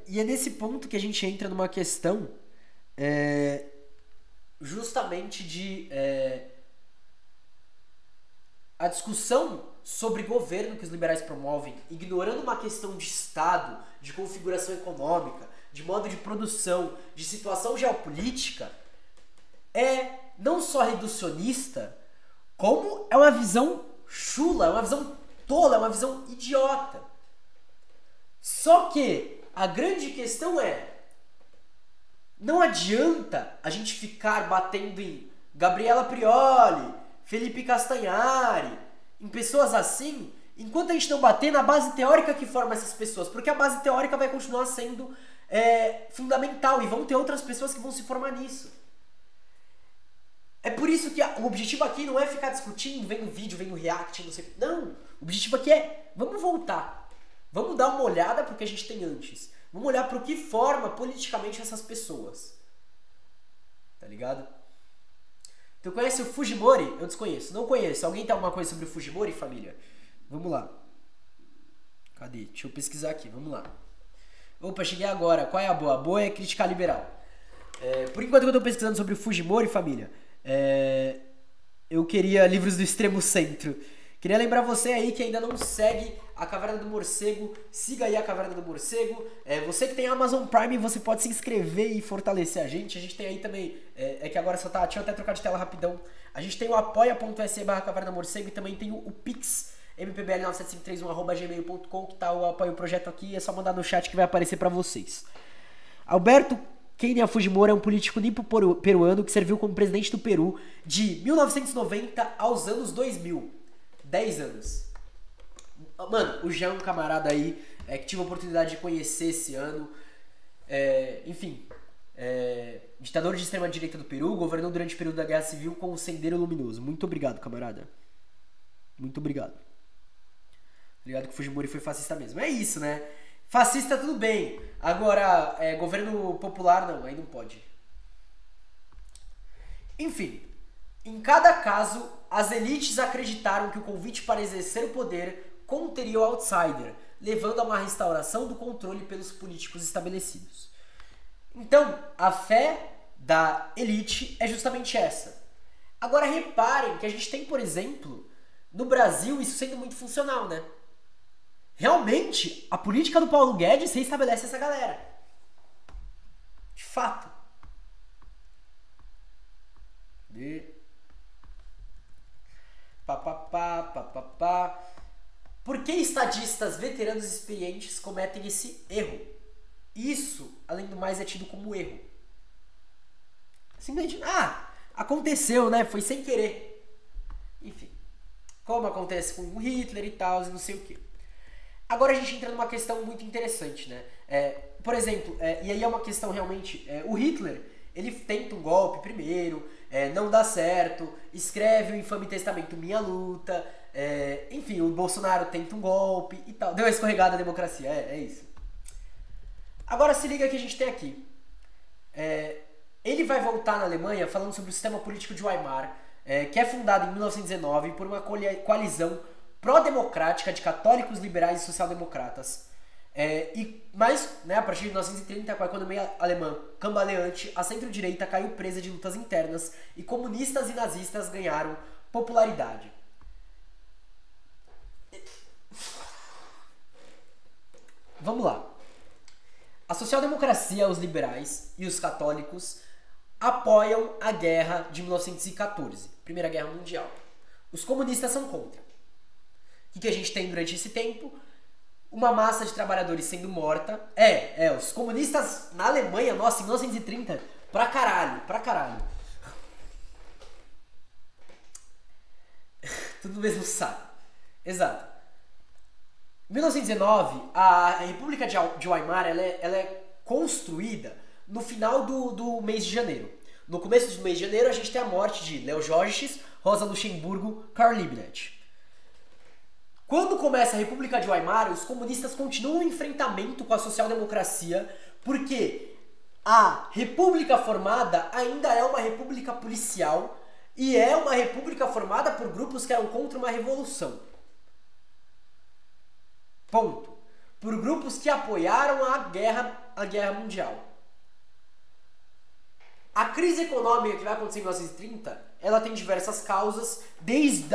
E é nesse ponto que a gente entra numa questão justamente de a discussão sobre governo que os liberais promovem, ignorando uma questão de Estado, de configuração econômica, de modo de produção, de situação geopolítica, é não só reducionista, como é uma visão chula, é uma visão tola, é uma visão idiota. Só que a grande questão não adianta a gente ficar batendo em Gabriela Prioli, Felipe Castanhari, em pessoas assim, enquanto a gente não bater na base teórica que forma essas pessoas, porque a base teórica vai continuar sendo fundamental e vão ter outras pessoas que vão se formar nisso. É por isso que o objetivo aqui não é ficar discutindo, vem no vídeo, vem no react, não sei. Não, o objetivo aqui é, vamos voltar. Vamos dar uma olhada para o que a gente tem antes. Vamos olhar para o que forma politicamente essas pessoas. Tá ligado? Tu conhece o Fujimori? Eu desconheço. Não conheço. Alguém tem alguma coisa sobre o Fujimori, família? Vamos lá. Cadê? Deixa eu pesquisar aqui. Vamos lá. Opa, cheguei agora. Qual é a boa? A boa é criticar liberal. Por enquanto que eu tô pesquisando sobre o Fujimori, família, eu queria livros do extremo centro. Queria lembrar você aí que ainda não segue a Caverna do Morcego, siga aí a Caverna do Morcego. Você que tem Amazon Prime, você pode se inscrever e fortalecer a gente. A gente tem aí também, que agora só tá, deixa eu até trocar de tela rapidão. A gente tem o apoia.se/Caverna do Morcego e também tem o Pix, mpbl97531@gmail.com, que tá o apoio ao projeto aqui, é só mandar no chat que vai aparecer pra vocês. Alberto Kenia Fujimori é um político nipo-peruano que serviu como presidente do Peru de 1990 aos anos 2000. 10 anos. Mano, o Jean é um camarada aí que tive a oportunidade de conhecer esse ano. Ditador de extrema-direita do Peru, governou durante o período da Guerra Civil com o Sendero Luminoso. Muito obrigado, camarada. Muito obrigado. Obrigado que o Fujimori foi fascista mesmo. É isso, né? Fascista tudo bem. Agora, governo popular não, aí não pode. Enfim, em cada caso, as elites acreditaram que o convite para exercer o poder conteria o outsider, levando a uma restauração do controle pelos políticos estabelecidos. Então, a fé da elite é justamente essa. Agora reparem que a gente tem, por exemplo, no Brasil, isso sendo muito funcional, né? Realmente, a política do Paulo Guedes reestabelece essa galera. De fato. Por que estadistas, veteranos e experientes cometem esse erro? Isso, além do mais, é tido como erro. Simplesmente, aconteceu, né? Foi sem querer. como acontece com o Hitler e tal, e não sei o que. Agora a gente entra numa questão muito interessante, né? Por exemplo, e aí é uma questão realmente, o Hitler, ele tenta um golpe primeiro, não dá certo, escreve o infame testamento Minha Luta, enfim, o Bolsonaro tenta um golpe e tal, deu uma escorregada na democracia, é isso. Agora se liga que a gente tem aqui. Ele vai voltar na Alemanha falando sobre o sistema político de Weimar, que é fundado em 1919 por uma coalizão pró-democrática de católicos, liberais e social-democratas. Mas, né, a partir de 1930, com a economia alemã cambaleante, a centro-direita caiu presa de lutas internas e comunistas e nazistas ganharam popularidade. Vamos lá. A social-democracia, os liberais e os católicos apoiam a guerra de 1914, Primeira Guerra Mundial. Os comunistas são contra. O que a gente tem durante esse tempo? Uma massa de trabalhadores sendo morta. Os comunistas na Alemanha, nossa, em 1930, pra caralho. Tudo no mesmo saco. Exato. Em 1919, a República de Weimar ela é construída no final do mês de janeiro. No começo do mês de janeiro, a gente tem a morte de Leo Jorges, Rosa Luxemburgo, Karl Liebknecht. Quando começa a República de Weimar, os comunistas continuam em enfrentamento com a social-democracia, porque a república formada ainda é uma república policial e é uma república formada por grupos que eram contra uma revolução. Ponto. Por grupos que apoiaram a guerra mundial. A crise econômica que vai acontecer em 1930, ela tem diversas causas, desde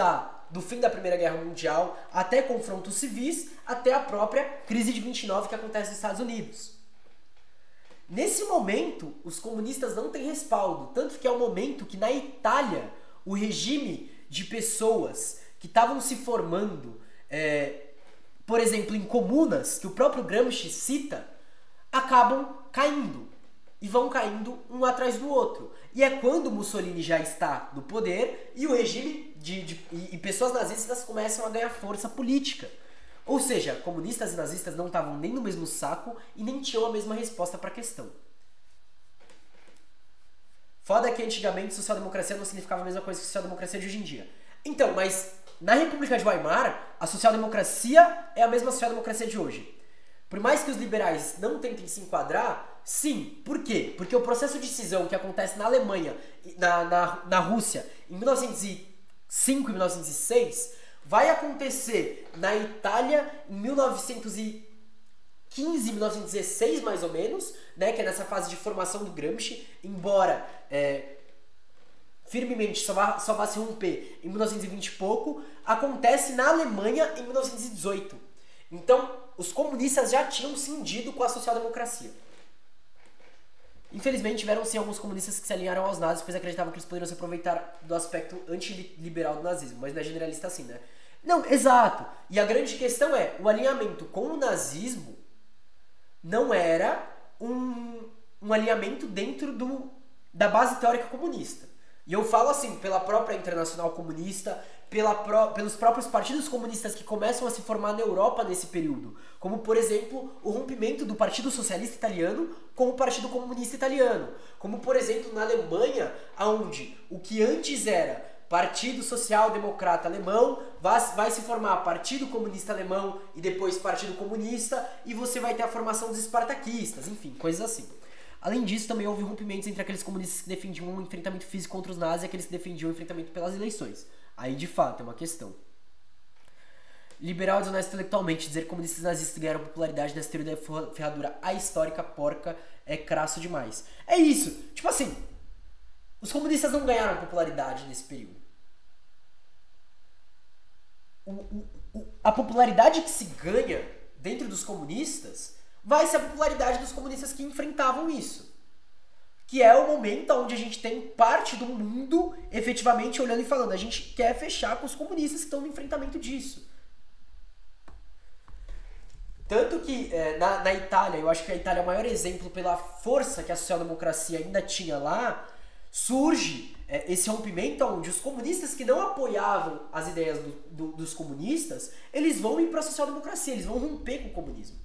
do fim da Primeira Guerra Mundial até confrontos civis, até a própria crise de 29 que acontece nos Estados Unidos. Nesse momento, os comunistas não têm respaldo, tanto que é o momento que na Itália o regime de pessoas que estavam se formando, por exemplo, em comunas, que o próprio Gramsci cita, acabam caindo. E vão caindo um atrás do outro. E é quando Mussolini já está no poder e o regime e pessoas nazistas começam a ganhar força política. Ou seja, comunistas e nazistas não estavam nem no mesmo saco e nem tinham a mesma resposta para a questão. Foda que antigamente social-democracia não significava a mesma coisa que social-democracia de hoje em dia. Então, mas na República de Weimar, a social-democracia é a mesma social-democracia de hoje. Por mais que os liberais não tentem se enquadrar, sim. Por quê? Porque o processo de cisão que acontece na Alemanha, na Rússia, em 1905 e 1906, vai acontecer na Itália em 1915, 1916 mais ou menos, né, que é nessa fase de formação do Gramsci, embora firmemente só vá se romper em 1920 e pouco, acontece na Alemanha em 1918. Então, os comunistas já tinham cindido com a social-democracia. Infelizmente, tiveram sim alguns comunistas que se alinharam aos nazis, pois acreditavam que eles poderiam se aproveitar do aspecto antiliberal do nazismo, mas não é generalista assim, né? Não, exato. E a grande questão é, o alinhamento com o nazismo não era um alinhamento dentro da base teórica comunista. E eu falo assim, pela própria Internacional Comunista, pelos próprios partidos comunistas que começam a se formar na Europa nesse período, como por exemplo o rompimento do Partido Socialista Italiano com o Partido Comunista Italiano, como por exemplo na Alemanha, onde o que antes era Partido Social Democrata Alemão vai se formar Partido Comunista Alemão e depois Partido Comunista, e você vai ter a formação dos espartaquistas, enfim, coisas assim. Além disso, também houve rompimentos entre aqueles comunistas que defendiam um enfrentamento físico contra os nazis e aqueles que defendiam o enfrentamento pelas eleições. Aí, de fato, é uma questão. Liberal é desonesto intelectualmente. Dizer que comunistas e nazistas ganharam popularidade nessa teoria da ferradura ahistórica porca é crasso demais. É isso. Tipo assim, os comunistas não ganharam popularidade nesse período. A popularidade que se ganha dentro dos comunistas vai ser a popularidade dos comunistas que enfrentavam isso. Que é o momento onde a gente tem parte do mundo efetivamente olhando e falando, a gente quer fechar com os comunistas que estão no enfrentamento disso. Tanto que na Itália, eu acho que a Itália é o maior exemplo pela força que a social-democracia ainda tinha lá, surge esse rompimento onde os comunistas que não apoiavam as ideias dos comunistas, eles vão ir para a social-democracia, eles vão romper com o comunismo.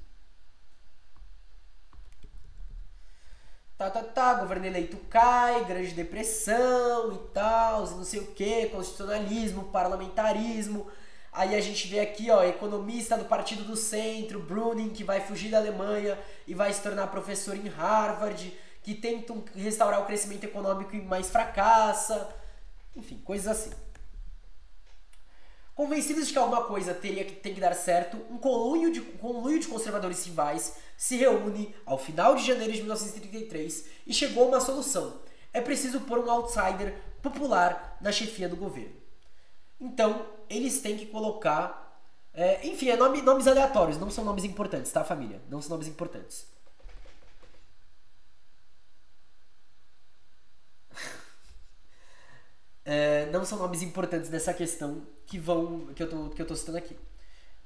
Governo eleito cai, Grande Depressão e tal, não sei o que, constitucionalismo, parlamentarismo. Aí a gente vê aqui, ó, economista do Partido do Centro, Bruning, que vai fugir da Alemanha e vai se tornar professor em Harvard, que tentam restaurar o crescimento econômico e mais fracassa. Enfim, coisas assim. Convencidos de que alguma coisa tem que dar certo, um conluio de conservadores rivais se reúne ao final de janeiro de 1933 e chegou a uma solução. É preciso pôr um outsider popular na chefia do governo. Então, eles têm que colocar... enfim, nomes aleatórios, não são nomes importantes, tá, família? Não são nomes importantes. Não são nomes importantes nessa questão que eu tô citando aqui.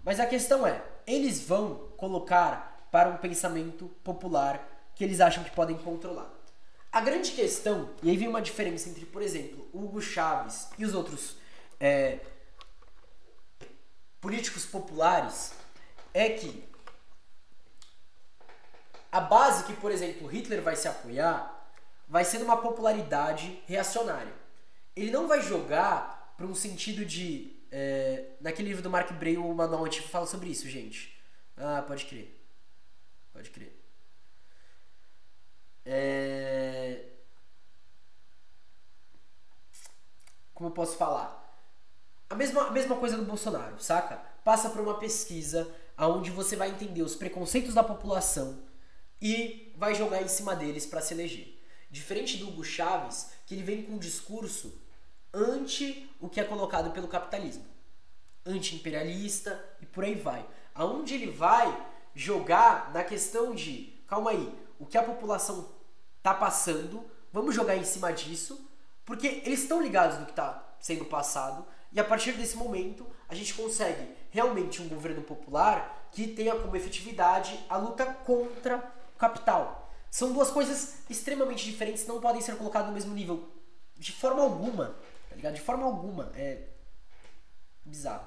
Mas a questão é, eles vão colocar para um pensamento popular que eles acham que podem controlar. A grande questão, e aí vem uma diferença entre, por exemplo, Hugo Chávez e os outros políticos populares, é que a base que, por exemplo, Hitler vai se apoiar vai ser numa popularidade reacionária. Ele não vai jogar para um sentido de... naquele livro do Mark Bray, o Manual Antigo fala sobre isso, gente. Ah, pode crer. Pode crer. Como eu posso falar? A mesma coisa do Bolsonaro, saca? Passa por uma pesquisa onde você vai entender os preconceitos da população e vai jogar em cima deles para se eleger. Diferente do Hugo Chávez, que ele vem com um discurso anti o que é colocado pelo capitalismo, anti-imperialista e por aí vai. Aonde ele vai jogar na questão de, calma aí, o que a população tá passando, vamos jogar em cima disso, porque eles estão ligados no que tá sendo passado, e a partir desse momento a gente consegue realmente um governo popular que tenha como efetividade a luta contra o capital. São duas coisas extremamente diferentes, não podem ser colocadas no mesmo nível de forma alguma, tá ligado? De forma alguma, é bizarro.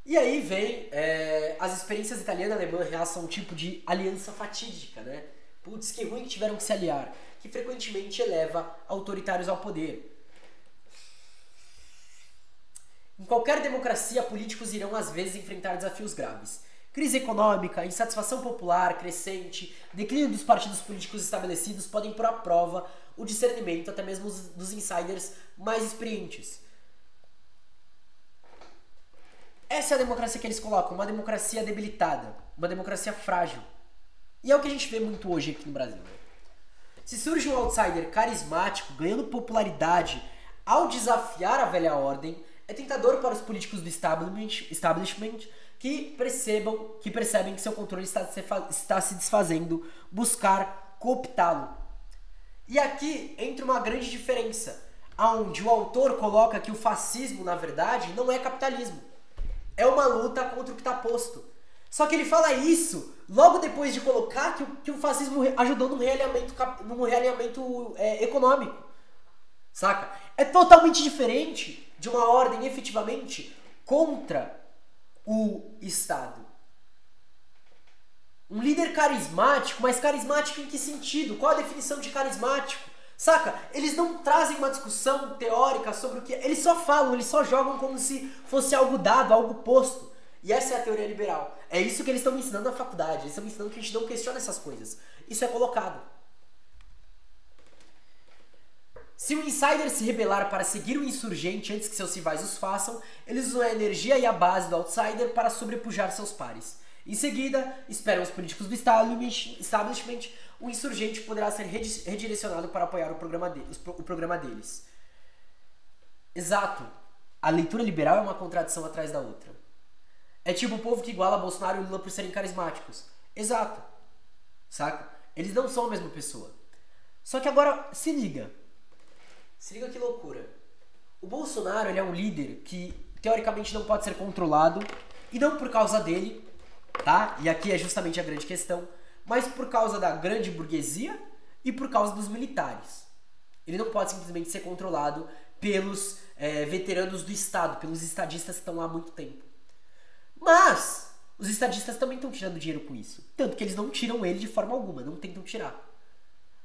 E aí vem as experiências italiana e alemã reaçam a um tipo de aliança fatídica, né? Putz, que ruim que tiveram que se aliar, que frequentemente eleva autoritários ao poder. Em qualquer democracia, políticos irão às vezes enfrentar desafios graves. Crise econômica, insatisfação popular crescente, declínio dos partidos políticos estabelecidos podem pôr à prova o discernimento até mesmo dos insiders mais experientes. Essa é a democracia que eles colocam, uma democracia debilitada, uma democracia frágil. E é o que a gente vê muito hoje aqui no Brasil. Se surge um outsider carismático, ganhando popularidade ao desafiar a velha ordem, é tentador para os políticos do establishment que percebem que seu controle está se desfazendo, buscar cooptá-lo. E aqui entra uma grande diferença, onde o autor coloca que o fascismo, na verdade, não é capitalismo. É uma luta contra o que está posto. Só que ele fala isso logo depois de colocar que o fascismo ajudou no realinhamento econômico. Saca? É totalmente diferente de uma ordem efetivamente contra o Estado. Um líder carismático, mas carismático em que sentido? Qual a definição de carismático? Saca? Eles não trazem uma discussão teórica sobre o que... Eles só falam, eles só jogam como se fosse algo dado, algo posto. E essa é a teoria liberal. É isso que eles estão me ensinando na faculdade. Eles estão me ensinando que a gente não questiona essas coisas. Isso é colocado. Se o insider se rebelar para seguir o insurgente antes que seus rivais os façam, eles usam a energia e a base do outsider para sobrepujar seus pares. Em seguida, esperam os políticos do establishment, o insurgente poderá ser redirecionado para apoiar o programa deles. Exato. A leitura liberal é uma contradição atrás da outra. É tipo o povo que iguala Bolsonaro e Lula por serem carismáticos. Exato. Saca? Eles não são a mesma pessoa. Só que agora, se liga. Se liga que loucura. O Bolsonaro, ele é um líder que teoricamente não pode ser controlado, e não por causa dele, tá? E aqui é justamente a grande questão, mas por causa da grande burguesia e por causa dos militares. Ele não pode simplesmente ser controlado pelos veteranos do Estado, pelos estadistas que estão lá há muito tempo. Mas os estadistas também estão tirando dinheiro com isso. Tanto que eles não tiram ele de forma alguma, não tentam tirar.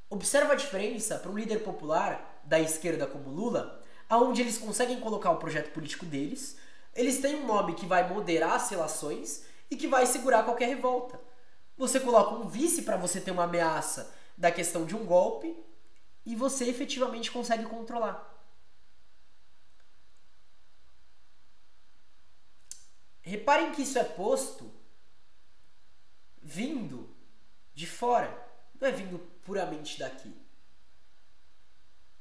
Observa a diferença para um líder popular da esquerda como Lula, onde eles conseguem colocar o projeto político deles, eles têm um nome que vai moderar as relações e que vai segurar qualquer revolta. Você coloca um vice para você ter uma ameaça da questão de um golpe e você efetivamente consegue controlar. Reparem que isso é posto vindo de fora, não é vindo puramente daqui.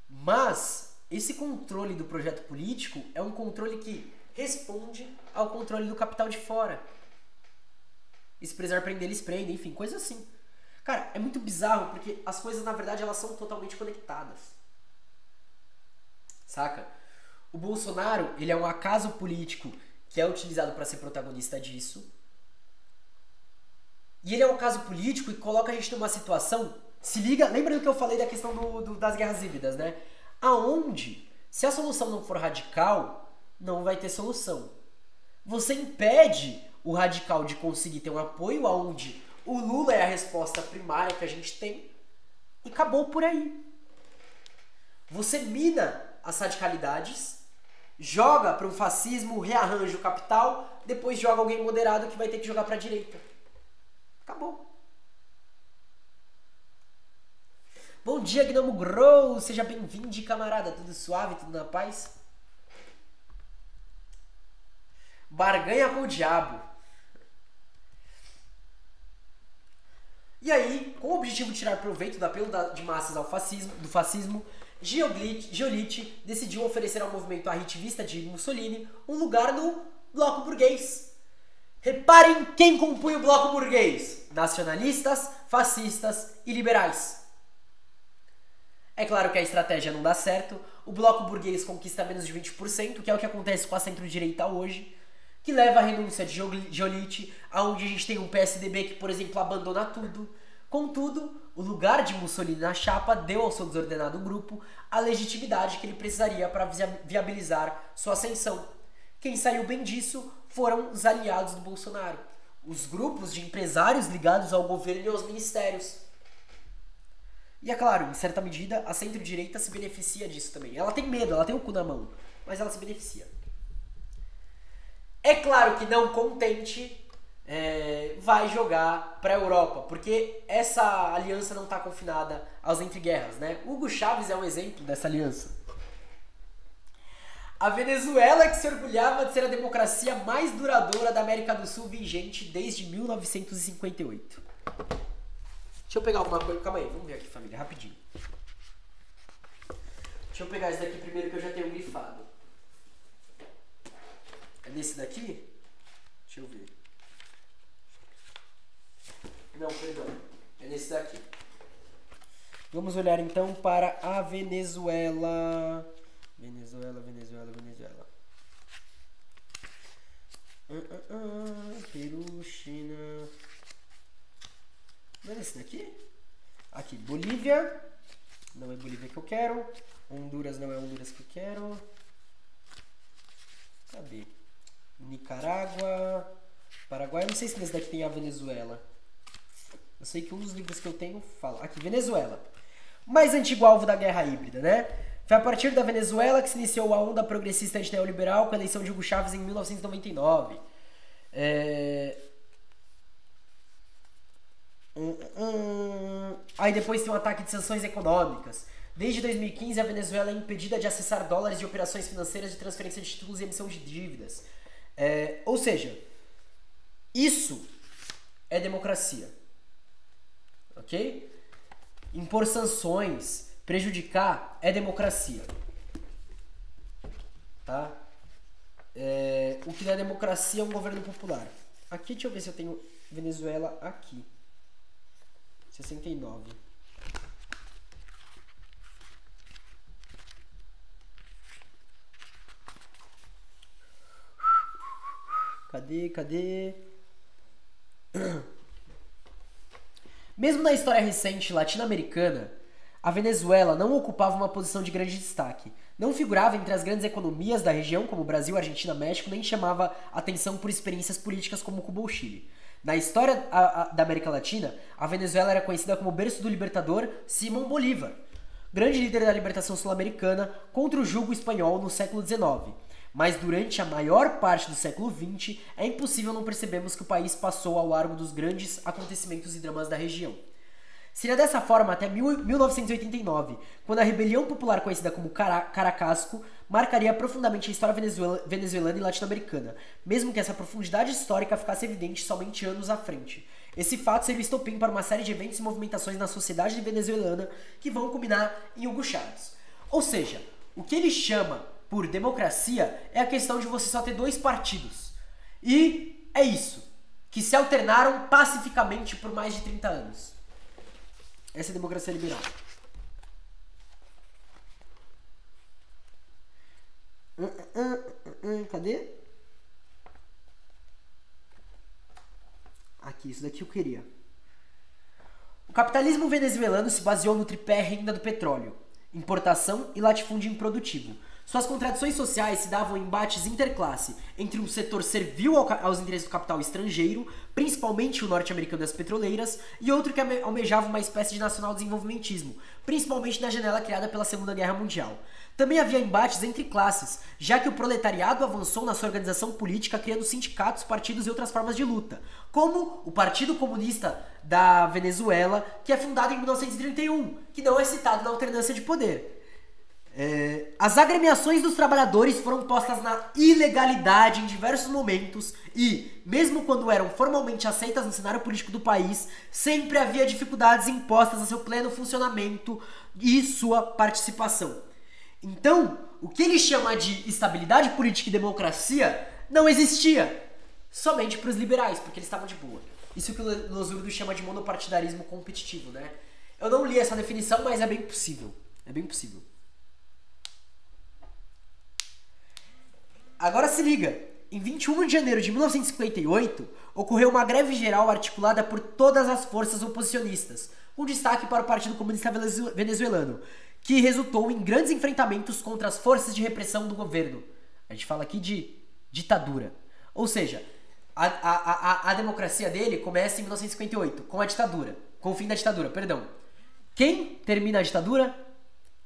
Mas esse controle do projeto político é um controle que responde ao controle do capital de fora. E se precisar prender, eles prendem, enfim, coisa assim. Cara, é muito bizarro porque as coisas, na verdade, elas são totalmente conectadas. Saca? O Bolsonaro, ele é um acaso político que é utilizado para ser protagonista disso. E ele é um acaso político e coloca a gente numa situação... Se liga, lembra do que eu falei da questão das guerras híbridas, né? Aonde, se a solução não for radical, não vai ter solução. Você impede o radical de conseguir ter um apoio aonde o Lula é a resposta primária que a gente tem e acabou por aí. Você mina as radicalidades, joga para o fascismo, rearranja o capital, depois joga alguém moderado que vai ter que jogar para a direita. Acabou. Bom dia, Gnomo Grow! Seja bem-vindo, camarada. Tudo suave, tudo na paz? Barganha com o diabo. E aí, com o objetivo de tirar proveito do apelo de massas do fascismo, Giolitti decidiu oferecer ao movimento arritivista de Mussolini um lugar no bloco burguês. Reparem quem compunha o bloco burguês: nacionalistas, fascistas e liberais. É claro que a estratégia não dá certo, o bloco burguês conquista menos de 20%, que é o que acontece com a centro-direita hoje, que leva à renúncia de Giolitti, aonde a gente tem um PSDB que, por exemplo, abandona tudo. Contudo, o lugar de Mussolini na chapa deu ao seu desordenado grupo a legitimidade que ele precisaria para viabilizar sua ascensão. Quem saiu bem disso foram os aliados do Bolsonaro, os grupos de empresários ligados ao governo e aos ministérios. E é claro, em certa medida, a centro-direita se beneficia disso também. Ela tem medo, ela tem o cu na mão, mas ela se beneficia. É claro que não contente, vai jogar para a Europa, porque essa aliança não está confinada aos entreguerras, né? Hugo Chávez é um exemplo dessa aliança. A Venezuela, que se orgulhava de ser a democracia mais duradoura da América do Sul, vigente desde 1958. Deixa eu pegar alguma coisa. Calma aí, vamos ver aqui, família, rapidinho. Deixa eu pegar esse daqui primeiro que eu já tenho grifado. É nesse daqui? Deixa eu ver. Não, perdão. É nesse daqui. Vamos olhar então para a Venezuela. Venezuela. Peru, China. Não é esse daqui? Aqui, Bolívia. Não é Bolívia que eu quero. Honduras não é Honduras que eu quero. Cadê? Nicarágua. Paraguai. Eu não sei se nesse daqui tem a Venezuela. Eu sei que um dos livros que eu tenho fala. Aqui, Venezuela. Mais antigo alvo da guerra híbrida, né? Foi a partir da Venezuela que se iniciou a onda progressista anti-neoliberal com a eleição de Hugo Chávez em 1999. Aí depois tem um ataque de sanções econômicas. Desde 2015, a Venezuela é impedida de acessar dólares de operações financeiras de transferência de títulos e emissão de dívidas. Ou seja, isso é democracia. Ok? Impor sanções, prejudicar, é democracia. Tá? O que não é democracia é um governo popular. Aqui, deixa eu ver se eu tenho Venezuela aqui. 69. Cadê? Mesmo na história recente latino-americana, A Venezuela não ocupava uma posição de grande destaque. Não figurava entre as grandes economias da região, como Brasil, Argentina, México, nem chamava atenção por experiências políticas como Cuba ou Chile. Na história da América Latina, a Venezuela era conhecida como berço do libertador Simón Bolívar, grande líder da libertação sul-americana contra o jugo espanhol no século XIX. Mas durante a maior parte do século XX, é impossível não percebermos que o país passou ao largo dos grandes acontecimentos e dramas da região. Seria dessa forma até 1989, quando a rebelião popular conhecida como Caracasco marcaria profundamente a história venezuelana e latino-americana, mesmo que essa profundidade histórica ficasse evidente somente anos à frente. Esse fato seria o estopim para uma série de eventos e movimentações na sociedade venezuelana que vão culminar em Hugo Chávez. Ou seja, o que ele chama por democracia é a questão de você só ter dois partidos. E é isso, que se alternaram pacificamente por mais de 30 anos. Essa é a democracia liberal. Cadê? Aqui, isso daqui eu queria. O capitalismo venezuelano se baseou no tripé renda do petróleo, importação e latifúndio improdutivo. Suas contradições sociais se davam em embates interclasse entre um setor servil aos interesses do capital estrangeiro, principalmente o norte-americano das petroleiras, e outro que almejava uma espécie de nacional-desenvolvimentismo, principalmente na janela criada pela Segunda Guerra Mundial. Também havia embates entre classes, já que o proletariado avançou na sua organização política criando sindicatos, partidos e outras formas de luta, como o Partido Comunista da Venezuela, que é fundado em 1931, que não é citado na alternância de poder. As agremiações dos trabalhadores foram postas na ilegalidade em diversos momentos e, mesmo quando eram formalmente aceitas no cenário político do país, sempre havia dificuldades impostas a seu pleno funcionamento e sua participação. Então, o que ele chama de estabilidade política e democracia não existia, somente para os liberais, porque eles estavam de boa. Isso que o Losurdo chama de monopartidarismo competitivo, né? Eu não li essa definição, mas é bem possível. É bem possível. Agora se liga, em 21 de janeiro de 1958, ocorreu uma greve geral articulada por todas as forças oposicionistas, com destaque para o Partido Comunista Venezuelano, que resultou em grandes enfrentamentos contra as forças de repressão do governo. A gente fala aqui de ditadura. Ou seja, a democracia dele começa em 1958, com a ditadura, com o fim da ditadura, perdão. Quem termina a ditadura?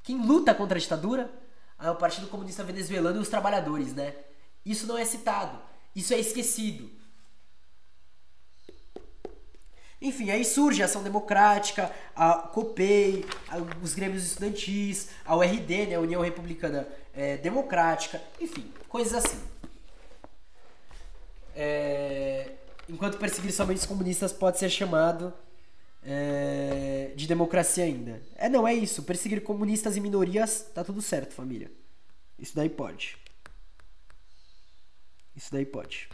Quem luta contra a ditadura? É o Partido Comunista Venezuelano e os trabalhadores, né? Isso não é citado, isso é esquecido. Enfim, aí surge a Ação Democrática, a COPEI, os grêmios estudantis, a URD, né, a União Republicana Democrática, enfim, coisas assim. Enquanto perseguir somente os comunistas pode ser chamado de democracia ainda. Não é isso. Perseguir comunistas e minorias, tá tudo certo, família. Isso daí pode. Isso daí pode.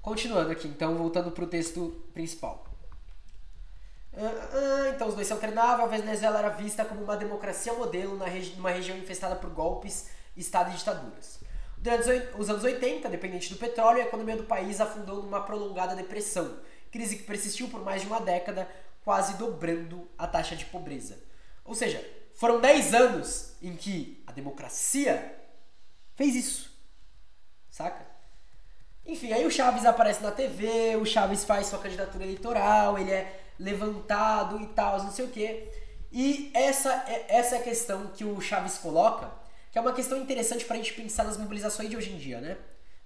Continuando aqui, então, voltando pro texto principal. Então, os dois se alternavam, a Venezuela era vista como uma democracia modelo numa região infestada por golpes, estado e ditaduras. Durante os anos 80, dependente do petróleo, a economia do país afundou numa prolongada depressão, crise que persistiu por mais de uma década, quase dobrando a taxa de pobreza. Ou seja, foram 10 anos em que a democracia fez isso, saca? Enfim, aí o Chávez aparece na TV, o Chávez faz sua candidatura eleitoral, ele é levantado e tal, não sei o quê. E essa é a questão que o Chávez coloca, que é uma questão interessante pra gente pensar nas mobilizações de hoje em dia, né?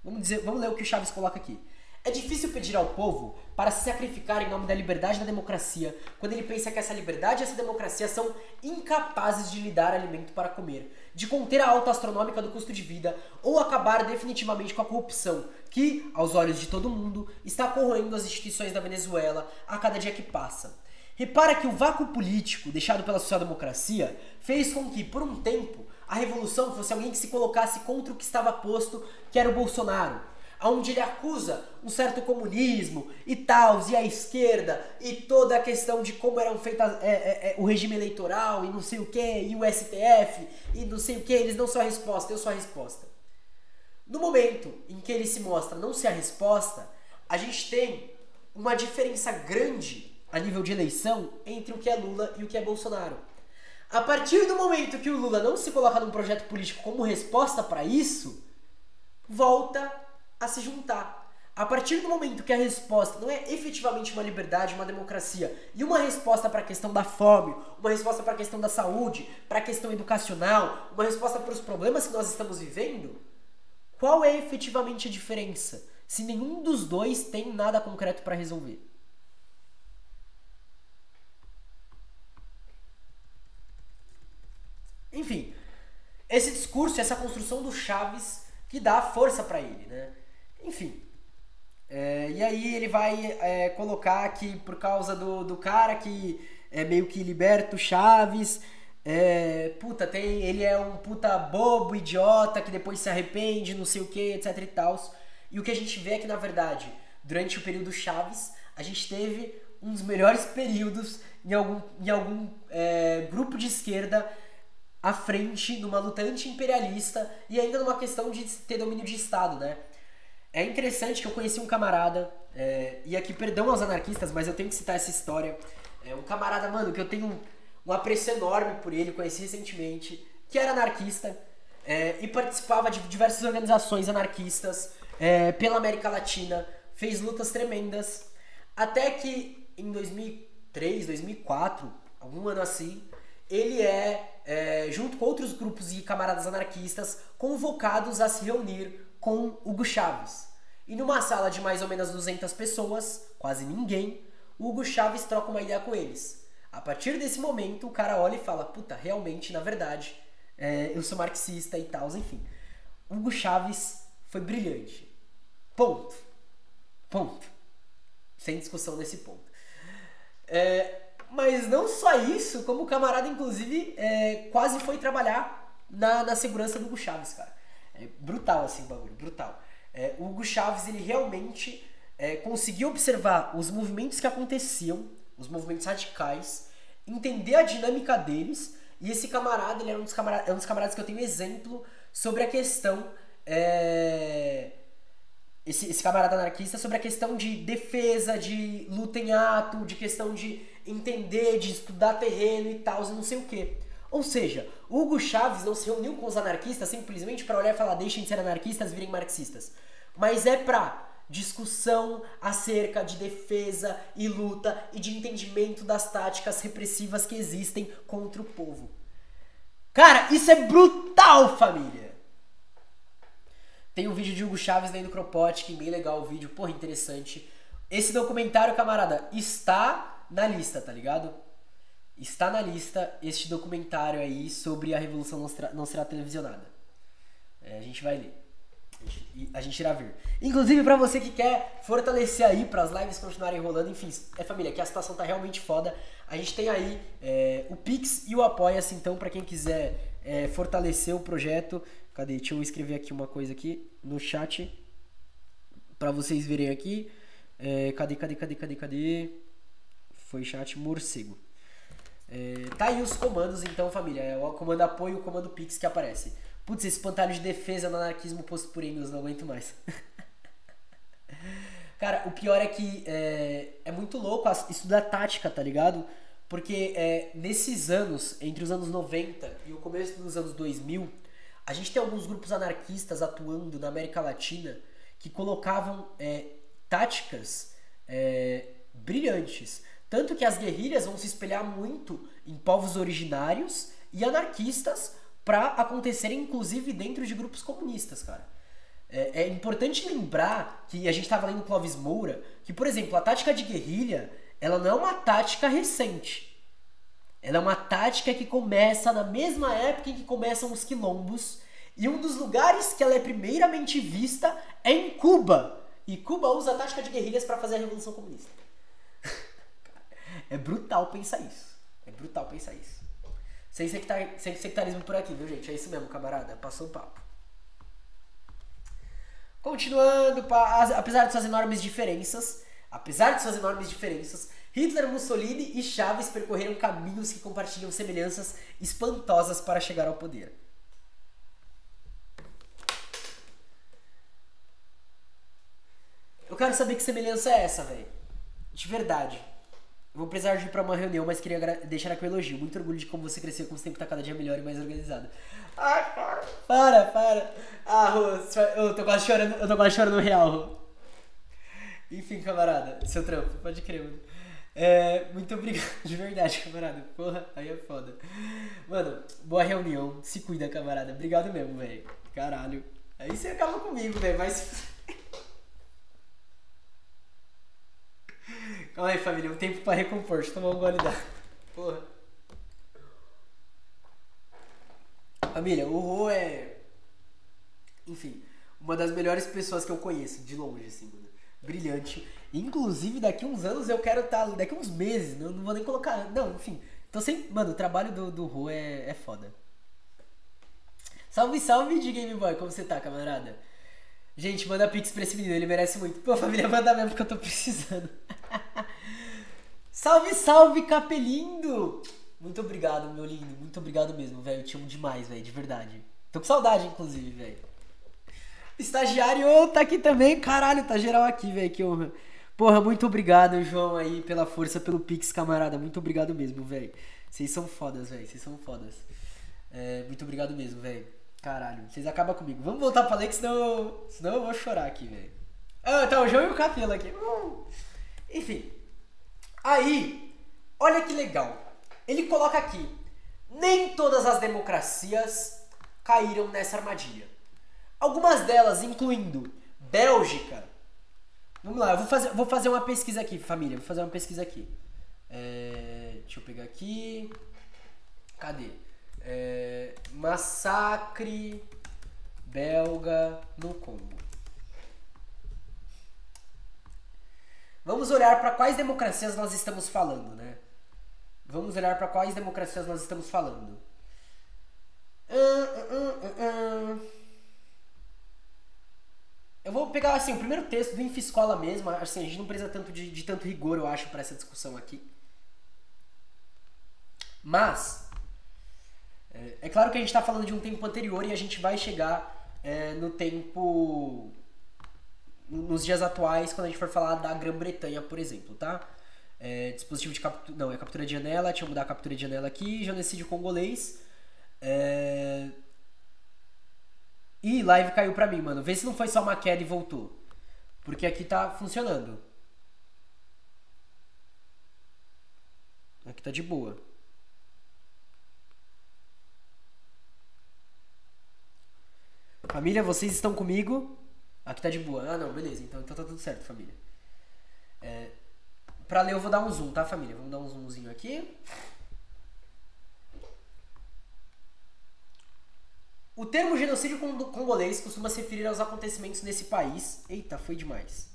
Vamos ler o que o Chávez coloca aqui. É difícil pedir ao povo para se sacrificar em nome da liberdade e da democracia, quando ele pensa que essa liberdade e essa democracia são incapazes de lhe dar alimento para comer, de conter a alta astronômica do custo de vida ou acabar definitivamente com a corrupção, que, aos olhos de todo mundo, está corroendo as instituições da Venezuela a cada dia que passa. Repara que o vácuo político deixado pela social-democracia fez com que, por um tempo, a revolução fosse alguém que se colocasse contra o que estava posto, que era o Bolsonaro, onde ele acusa um certo comunismo e tal, e a esquerda, e toda a questão de como eram feitas o regime eleitoral, e não sei o que, e o STF, e não sei o que, eles não são a resposta, eu sou a resposta. No momento em que ele se mostra não ser a resposta, a gente tem uma diferença grande a nível de eleição entre o que é Lula e o que é Bolsonaro. A partir do momento que o Lula não se coloca num projeto político como resposta para isso, volta a se juntar. A partir do momento que a resposta não é efetivamente uma liberdade, uma democracia, e uma resposta para a questão da fome, uma resposta para a questão da saúde, para a questão educacional, uma resposta para os problemas que nós estamos vivendo, qual é efetivamente a diferença? Se nenhum dos dois tem nada concreto para resolver. Enfim, esse discurso, essa construção do Chaves que dá força para ele, né? Enfim. E aí ele vai colocar que por causa do cara que é meio que liberta o Chaves, ele é um puta bobo, idiota, que depois se arrepende, não sei o que, etc e tal. E o que a gente vê é que, na verdade, durante o período Chaves, a gente teve um dos melhores períodos em algum grupo de esquerda à frente numa luta anti-imperialista e ainda numa questão de ter domínio de Estado, né? É interessante que eu conheci um camarada, e aqui perdão aos anarquistas, mas eu tenho que citar essa história. Um camarada, mano, que eu tenho um apreço enorme por ele, conheci recentemente, que era anarquista e participava de diversas organizações anarquistas pela América Latina, fez lutas tremendas, até que em 2003, 2004, algum ano assim, ele junto com outros grupos e camaradas anarquistas, convocados a se reunir com Hugo Chávez. E numa sala de mais ou menos 200 pessoas, quase ninguém, o Hugo Chávez troca uma ideia com eles. A partir desse momento, o cara olha e fala, puta, realmente, na verdade, eu sou marxista e tal, enfim. Hugo Chávez foi brilhante. Ponto. Ponto. Sem discussão nesse ponto. Mas não só isso, como o camarada, inclusive, quase foi trabalhar na segurança do Hugo Chávez, cara. É brutal assim o bagulho, brutal. O Hugo Chávez, ele realmente conseguiu observar os movimentos que aconteciam, os movimentos radicais, entender a dinâmica deles, e esse camarada, ele é um dos camaradas que eu tenho exemplo sobre a questão, esse camarada anarquista, sobre a questão de defesa, de luta em ato, de questão de entender, de estudar terreno e tal, e não sei o que. Ou seja, o Hugo Chávez não se reuniu com os anarquistas simplesmente para olhar e falar deixem de ser anarquistas e virem marxistas. Mas para discussão acerca de defesa e luta e de entendimento das táticas repressivas que existem contra o povo. Cara, isso é brutal, família! Tem um vídeo de Hugo Chávez lendo Kropotkin, bem legal o vídeo, porra, interessante. Esse documentário, camarada, está na lista, tá ligado? Está na lista este documentário aí sobre a Revolução não será televisionada. A gente vai ler. A gente irá ver. Inclusive pra você que quer fortalecer aí, para as lives continuarem rolando, enfim, família, que a situação tá realmente foda. A gente tem aí o Pix e o Apoia-se, então pra quem quiser fortalecer o projeto. Cadê? Deixa eu escrever aqui uma coisa aqui no chat pra vocês verem aqui. Cadê? Foi chat morcego. Tá aí os comandos, então, família. É o comando apoio e o comando Pix que aparece. Putz, esse espantalho de defesa no anarquismo posto por Engels, não aguento mais. Cara, o pior é que é muito louco estudar tática, tá ligado? Porque nesses anos, entre os anos 90 e o começo dos anos 2000, a gente tem alguns grupos anarquistas atuando na América Latina que colocavam táticas brilhantes. Tanto que as guerrilhas vão se espelhar muito em povos originários e anarquistas para acontecerem, inclusive, dentro de grupos comunistas, cara. É importante lembrar que a gente estava lendo Clóvis Moura, que, por exemplo, a tática de guerrilha, ela não é uma tática recente. Ela é uma tática que começa na mesma época em que começam os quilombos, e um dos lugares que ela é primeiramente vista é em Cuba. E Cuba usa a tática de guerrilhas para fazer a Revolução Comunista. É brutal pensar isso. Sem sectarismo por aqui, viu, gente? É isso mesmo, camarada. Passou o papo. Continuando, apesar de suas enormes diferenças, Hitler, Mussolini e Chávez percorreram caminhos que compartilham semelhanças espantosas para chegar ao poder. Eu quero saber que semelhança é essa, velho. De verdade. Vou precisar de ir pra uma reunião, mas queria deixar aqui um elogio. Muito orgulho de como você cresceu, como você sempre tá cada dia melhor e mais organizado. Ai, para. Ah, Rô, eu tô quase chorando real, Rô. Enfim, camarada, seu trampo, pode crer, mano. Muito obrigado, de verdade, camarada. Porra, aí é foda. Mano, boa reunião. Se cuida, camarada. Obrigado mesmo, velho. Caralho. Aí você acaba comigo, velho. Mas. Calma aí, família. Um tempo pra recompor. Deixa eu tomar um gole d'água. Porra. Família, o Rô é. Enfim, uma das melhores pessoas que eu conheço, de longe, assim, mano. Brilhante. Inclusive, daqui uns anos eu quero estar. Daqui uns meses, não vou nem colocar. Não, enfim. Então, sempre. Mano, o trabalho do Rô é foda. Salve, salve de Game Boy, como você tá, camarada? Gente, manda pix pra esse menino, ele merece muito. Pô, família, manda mesmo porque eu tô precisando. Salve, salve, Capelindo! Muito obrigado, meu lindo. Muito obrigado mesmo, velho. Eu te amo demais, velho, de verdade. Tô com saudade, inclusive, velho. Estagiário tá aqui também. Caralho, tá geral aqui, velho. Que honra. Porra, muito obrigado, João, aí, pela força, pelo pix, camarada. Muito obrigado mesmo, velho. Vocês são fodas, velho. Vocês são fodas. Muito obrigado mesmo, velho. Caralho, vocês acabam comigo. Vamos voltar pra ler, que senão eu vou chorar aqui, velho. Ah, tá o João e o Capelo aqui. Enfim. Aí, olha que legal. Ele coloca aqui: nem todas as democracias caíram nessa armadilha. Algumas delas, incluindo Bélgica. Vamos lá, eu vou fazer uma pesquisa aqui, família. Vou fazer uma pesquisa aqui. Deixa eu pegar aqui. Cadê? Massacre belga no Congo. Vamos olhar para quais democracias nós estamos falando, né? Vamos olhar para quais democracias nós estamos falando. Eu vou pegar assim o primeiro texto do Infescola mesmo. Assim, a gente não precisa tanto de tanto rigor, eu acho, para essa discussão aqui. Mas é claro que a gente está falando de um tempo anterior e a gente vai chegar no tempo, nos dias atuais, quando a gente for falar da Grã-Bretanha, por exemplo, tá? Dispositivo de captura, não, é captura de janela, deixa eu mudar a captura de janela aqui, genocídio congolês. Ih, live caiu pra mim, mano. Vê se não foi só uma queda e voltou. Porque aqui tá funcionando. Aqui tá de boa. Família, vocês estão comigo? Aqui tá de boa. Ah, não, beleza. Então tá tudo certo, família. Pra ler eu vou dar um zoom, tá, família? Vamos dar um zoomzinho aqui. O termo genocídio congolês costuma se referir aos acontecimentos nesse país. Eita, foi demais.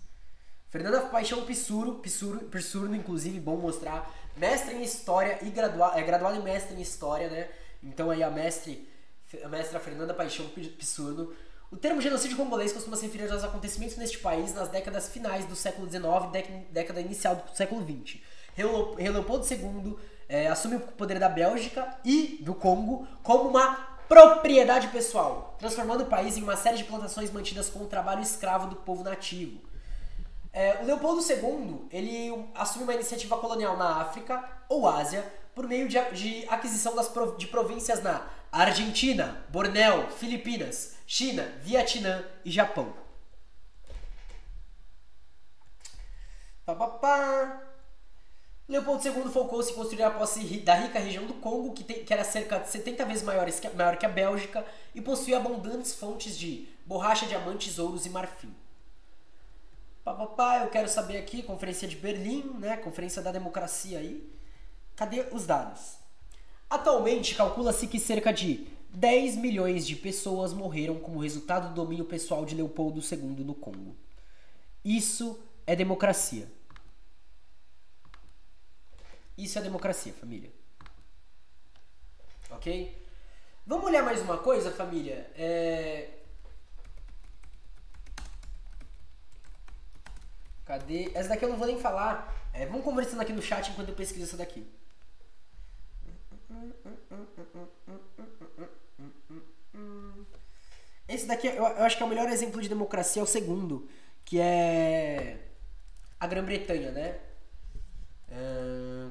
Fernanda Paixão Pissurno, inclusive, bom mostrar. Mestre em História e graduada em Mestre em História, né? Então aí a mestra Fernanda Paixão Pissurno. O termo genocídio congolês costuma se referir aos acontecimentos neste país nas décadas finais do século XIX e década inicial do século XX. Leopoldo II assume o poder da Bélgica e do Congo como uma propriedade pessoal, transformando o país em uma série de plantações mantidas com o trabalho escravo do povo nativo. O Leopoldo II ele assume uma iniciativa colonial na África ou Ásia por meio de aquisição de províncias na Argentina, Bornéu, Filipinas, China, Vietnã e Japão. Leopoldo II focou-se em construir a posse da rica região do Congo, que era cerca de 70 vezes maior que a Bélgica e possuía abundantes fontes de borracha, diamantes, ouros e marfim. Eu quero saber aqui, Conferência de Berlim, né? Conferência da Democracia aí. Cadê os dados? Atualmente, calcula-se que cerca de 10 milhões de pessoas morreram como resultado do domínio pessoal de Leopoldo II no Congo. Isso é democracia. Isso é democracia, família. Ok? Vamos olhar mais uma coisa, família? Cadê? Essa daqui eu não vou nem falar. Vamos conversando aqui no chat enquanto eu pesquiso essa daqui. Esse daqui eu acho que é o melhor exemplo de democracia, é o segundo, que é a Grã-Bretanha, né?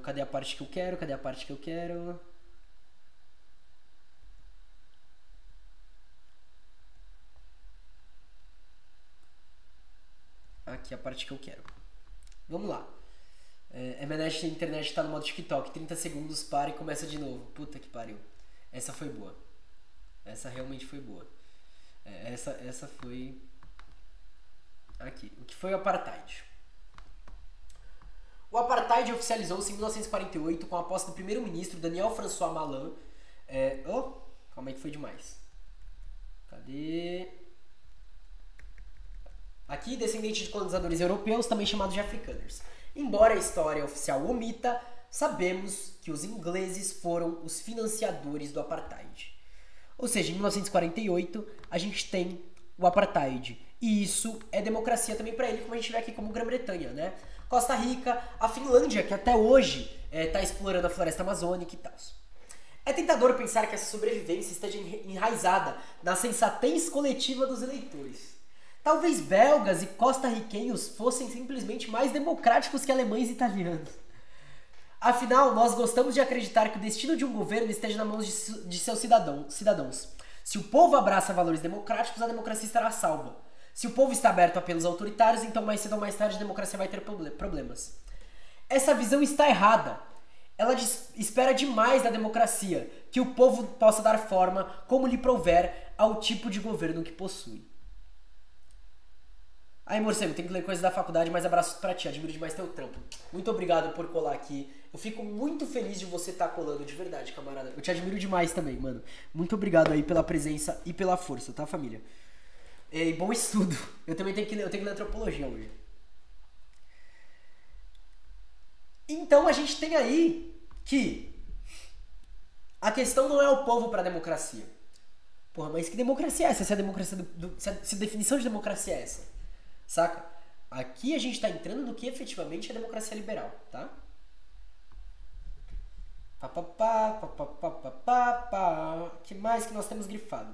Cadê a parte que eu quero? Cadê a parte que eu quero? Aqui a parte que eu quero. Vamos lá. Emernet na internet tá no modo TikTok. 30 segundos, para e começa de novo. Puta que pariu. Essa foi boa. Essa realmente foi boa. Essa foi... Aqui. O que foi o Apartheid? O Apartheid oficializou-se em 1948 com a posse do primeiro-ministro Daniel François Malan. Calma aí que foi demais. Cadê? Aqui, descendente de colonizadores europeus, também chamados de afrikaners. Embora a história oficial omita, sabemos que os ingleses foram os financiadores do Apartheid. Ou seja, em 1948, a gente tem o Apartheid. E isso é democracia também para ele, como a gente vê aqui como Grã-Bretanha, né? Costa Rica, a Finlândia, que até hoje está explorando a floresta amazônica e tal. É tentador pensar que essa sobrevivência esteja enraizada na sensatez coletiva dos eleitores. Talvez belgas e costarriquenhos fossem simplesmente mais democráticos que alemães e italianos. Afinal, nós gostamos de acreditar que o destino de um governo esteja nas mãos de seus cidadãos. Se o povo abraça valores democráticos, a democracia estará salva. Se o povo está aberto a apelos autoritários, então mais cedo ou mais tarde a democracia vai ter problemas. Essa visão está errada. Ela espera demais da democracia, que o povo possa dar forma, como lhe prouver, ao tipo de governo que possui. Aí, Morcego, tem que ler coisas da faculdade, mas abraço pra ti, admiro demais teu trampo. Muito obrigado por colar aqui. Eu fico muito feliz de você estar colando, de verdade, camarada. Eu te admiro demais também, mano. Muito obrigado aí pela presença e pela força, tá, família? E bom estudo. Eu também tenho que ler antropologia hoje. Então a gente tem aí que a questão não é o povo pra democracia. Porra, mas que democracia é essa? Se a democracia se a definição de democracia é essa? Saca? Aqui a gente tá entrando no que efetivamente é democracia liberal, tá? O que mais que nós temos grifado?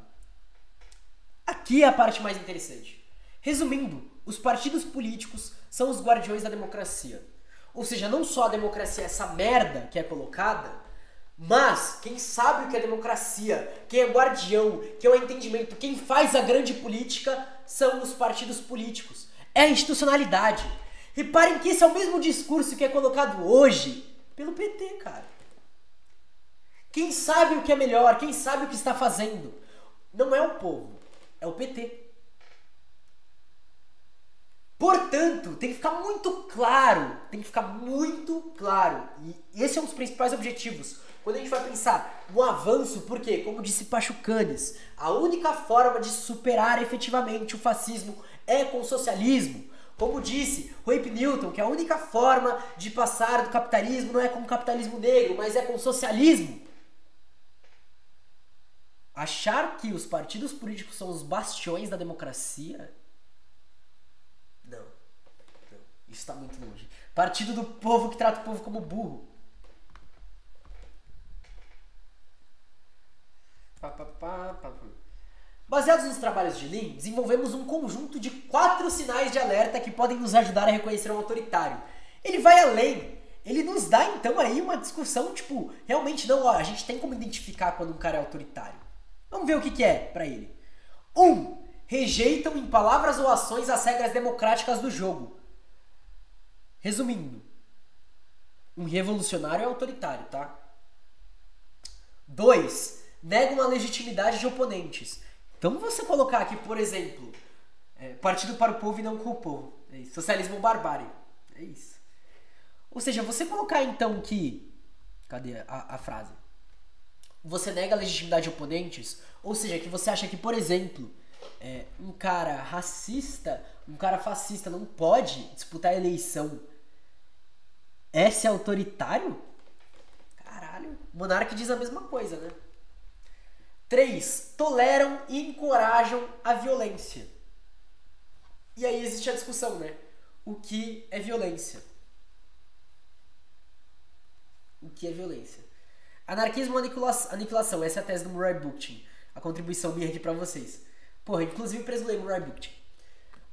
Aqui é a parte mais interessante. Resumindo, os partidos políticos são os guardiões da democracia. Ou seja, não só a democracia é essa merda que é colocada, mas quem sabe o que é democracia, quem é guardião, quem é o entendimento, quem faz a grande política são os partidos políticos. É a institucionalidade. Reparem que esse é o mesmo discurso que é colocado hoje pelo PT, cara. Quem sabe o que é melhor, quem sabe o que está fazendo, não é o povo, é o PT. Portanto, tem que ficar muito claro, e esse é um dos principais objetivos. Quando a gente vai pensar no avanço, porque, como disse Pachucanes, a única forma de superar efetivamente o fascismo é com o socialismo. Como disse Rape Newton, que a única forma de passar do capitalismo não é com o capitalismo negro, mas é com o socialismo. Achar que os partidos políticos são os bastiões da democracia? Não. Isso está muito longe. Partido do povo que trata o povo como burro. Baseados nos trabalhos de Lean, desenvolvemos um conjunto de 4 sinais de alerta que podem nos ajudar a reconhecer um autoritário. Ele vai além. Ele nos dá, então, aí uma discussão, tipo, realmente não, a gente tem como identificar quando um cara é autoritário. Vamos ver o que é pra ele. 1. Rejeitam em palavras ou ações as regras democráticas do jogo. Resumindo, um revolucionário é autoritário, tá? 2. Negam a legitimidade de oponentes. Então você colocar aqui, por exemplo, partido para o povo e não com o povo. É isso. Socialismo ou barbárie. É isso. Ou seja, você colocar então que... Cadê a frase? Você nega a legitimidade de oponentes, ou seja, que você acha que, por exemplo, um cara racista, um cara fascista não pode disputar a eleição. Esse é autoritário? Caralho. O Monark diz a mesma coisa, né? 3. Toleram e encorajam a violência. E aí existe a discussão, né? O que é violência? O que é violência? Anarquismo ou aniquilação? Essa é a tese do Murray Bookchin. A contribuição minha aqui pra vocês. Porra, inclusive preso ler Murray Bookchin.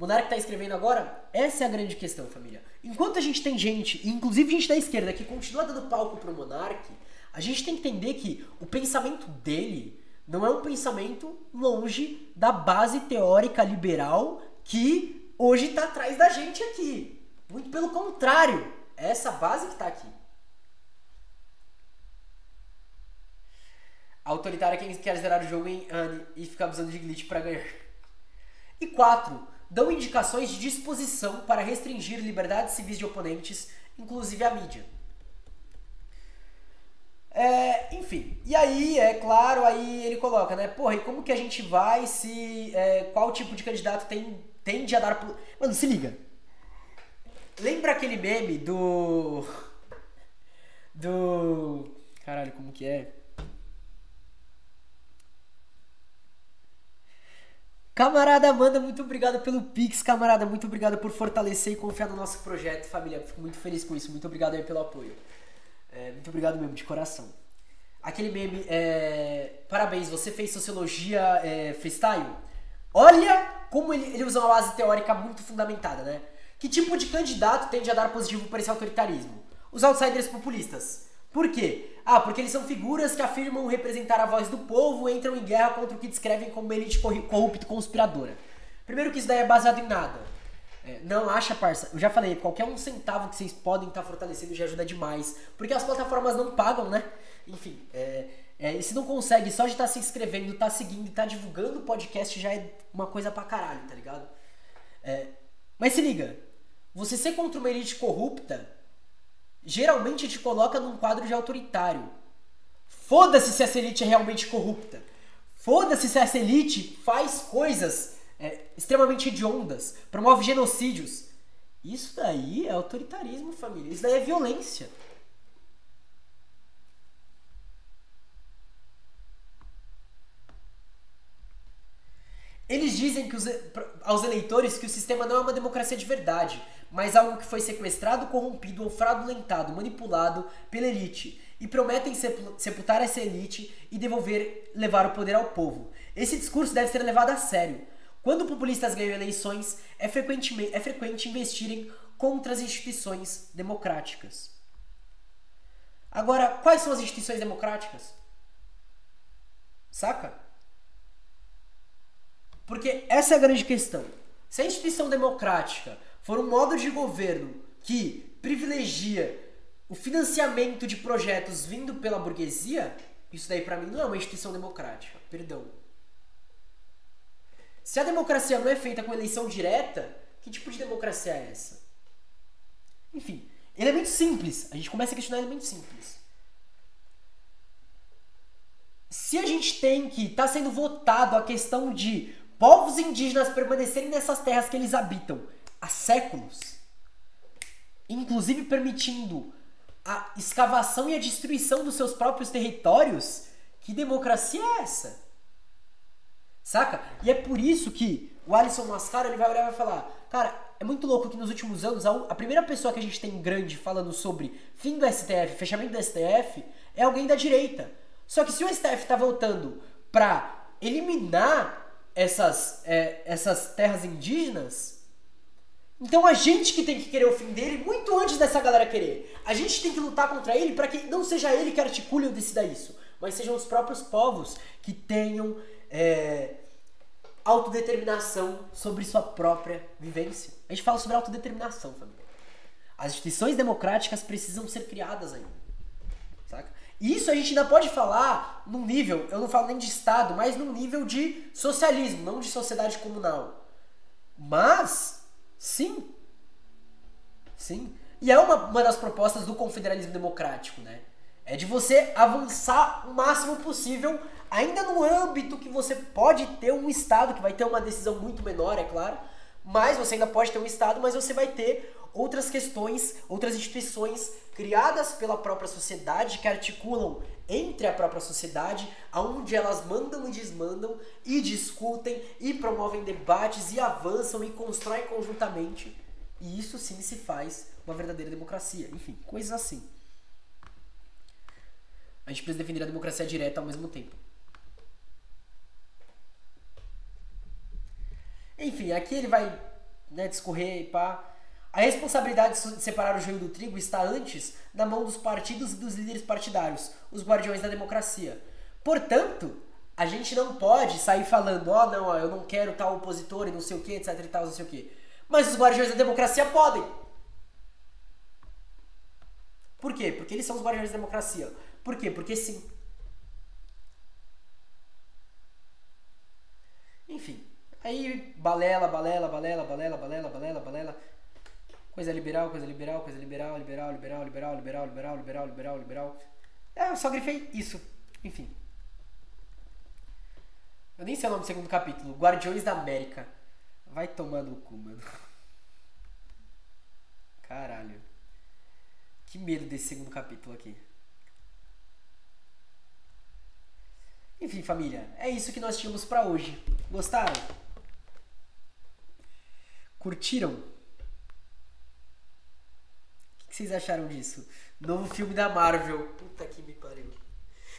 Monark tá escrevendo agora, essa é a grande questão, família. Enquanto a gente tem gente, inclusive gente da esquerda, que continua dando palco pro Monark, a gente tem que entender que o pensamento dele não é um pensamento longe da base teórica liberal que hoje tá atrás da gente aqui. Muito pelo contrário, é essa base que tá aqui. Autoritário é quem quer zerar o jogo em Anne e ficar abusando de glitch para ganhar. E 4. Dão indicações de disposição para restringir liberdades civis de oponentes, inclusive a mídia. Enfim, e aí, é claro, aí ele coloca, né? Porra, e como que a gente vai se... qual tipo de candidato tende a dar... Mano, se liga. Lembra aquele meme do... Caralho, como que é? Camarada Amanda, muito obrigado pelo Pix, camarada. Muito obrigado por fortalecer e confiar no nosso projeto, família. Fico muito feliz com isso. Muito obrigado aí pelo apoio. Muito obrigado mesmo, de coração. Aquele meme, parabéns, você fez sociologia freestyle? Olha como ele usa uma base teórica muito fundamentada, né? Que tipo de candidato tende a dar positivo para esse autoritarismo? Os outsiders populistas. Por quê? Porque eles são figuras que afirmam representar a voz do povo e entram em guerra contra o que descrevem como uma elite corrupta e conspiradora. Primeiro que isso daí é baseado em nada. Não acha, parça. Eu já falei, qualquer um centavo que vocês podem estar fortalecendo já ajuda demais. Porque as plataformas não pagam, né? Enfim, e se não consegue só de estar se inscrevendo, estar seguindo e estar divulgando o podcast já é uma coisa pra caralho, tá ligado? Mas se liga, você ser contra uma elite corrupta geralmente te coloca num quadro de autoritário. Foda-se se essa elite é realmente corrupta. Foda-se se essa elite faz coisas extremamente hediondas, promove genocídios. Isso daí é autoritarismo, família. Isso daí é violência. Eles dizem aos eleitores que o sistema não é uma democracia de verdade, mas algo que foi sequestrado, corrompido ou fraudulentado, manipulado pela elite, e prometem sepultar essa elite e levar o poder ao povo. Esse discurso deve ser levado a sério. Quando populistas ganham eleições, é frequente investirem contra as instituições democráticas. Agora, quais são as instituições democráticas? Saca? Porque essa é a grande questão. Se a instituição democrática for um modo de governo que privilegia o financiamento de projetos vindo pela burguesia, isso daí pra mim não é uma instituição democrática. Perdão. Se a democracia não é feita com eleição direta, que tipo de democracia é essa? Enfim, elemento simples. A gente começa a questionar elementos simples. Se a gente tem que estar sendo votado a questão de povos indígenas permanecerem nessas terras que eles habitam há séculos, inclusive permitindo a escavação e a destruição dos seus próprios territórios, que democracia é essa? Saca? E é por isso que o Alisson Mascaro ele vai olhar e vai falar: cara, é muito louco que nos últimos anos a primeira pessoa que a gente tem grande falando sobre fim do STF, fechamento do STF, é alguém da direita. Só que se o STF tá voltando pra eliminar essas terras indígenas, então a gente que tem que querer o fim dele muito antes dessa galera querer. A gente tem que lutar contra ele para que não seja ele que articule ou decida isso, mas sejam os próprios povos que tenham autodeterminação sobre sua própria vivência. A gente fala sobre autodeterminação, família. As instituições democráticas precisam ser criadas ainda. Saca? E isso a gente ainda pode falar num nível, eu não falo nem de Estado, mas num nível de socialismo, não de sociedade comunal. Mas, sim. Sim. E é uma das propostas do confederalismo democrático, né? É de você avançar o máximo possível, ainda no âmbito que você pode ter um Estado, que vai ter uma decisão muito menor, é claro, mas você ainda pode ter um Estado, mas você vai ter outras questões, outras instituições criadas pela própria sociedade, que articulam entre a própria sociedade, aonde elas mandam e desmandam, e discutem, e promovem debates, e avançam, e constroem conjuntamente. E isso sim se faz uma verdadeira democracia. Enfim, coisas assim. A gente precisa defender a democracia direta ao mesmo tempo. Enfim, aqui ele vai né, discorrer e pá. A responsabilidade de separar o joio do trigo está antes na mão dos partidos e dos líderes partidários, os guardiões da democracia. Portanto, a gente não pode sair falando, não, eu não quero tal opositor e não sei o que, etc e tal, não sei o que. Mas os guardiões da democracia podem. Por quê? Porque eles são os guardiões da democracia. Por quê? Porque sim. Enfim. Aí, balela. Coisa liberal. Eu só grifei isso. Enfim. Eu nem sei o nome do segundo capítulo. Guardiões da América. Vai tomar no cu, mano. Caralho. Que medo desse segundo capítulo aqui. Enfim, família. É isso que nós tínhamos pra hoje. Gostaram? Curtiram? O que vocês acharam disso? Novo filme da Marvel. Puta que me pariu.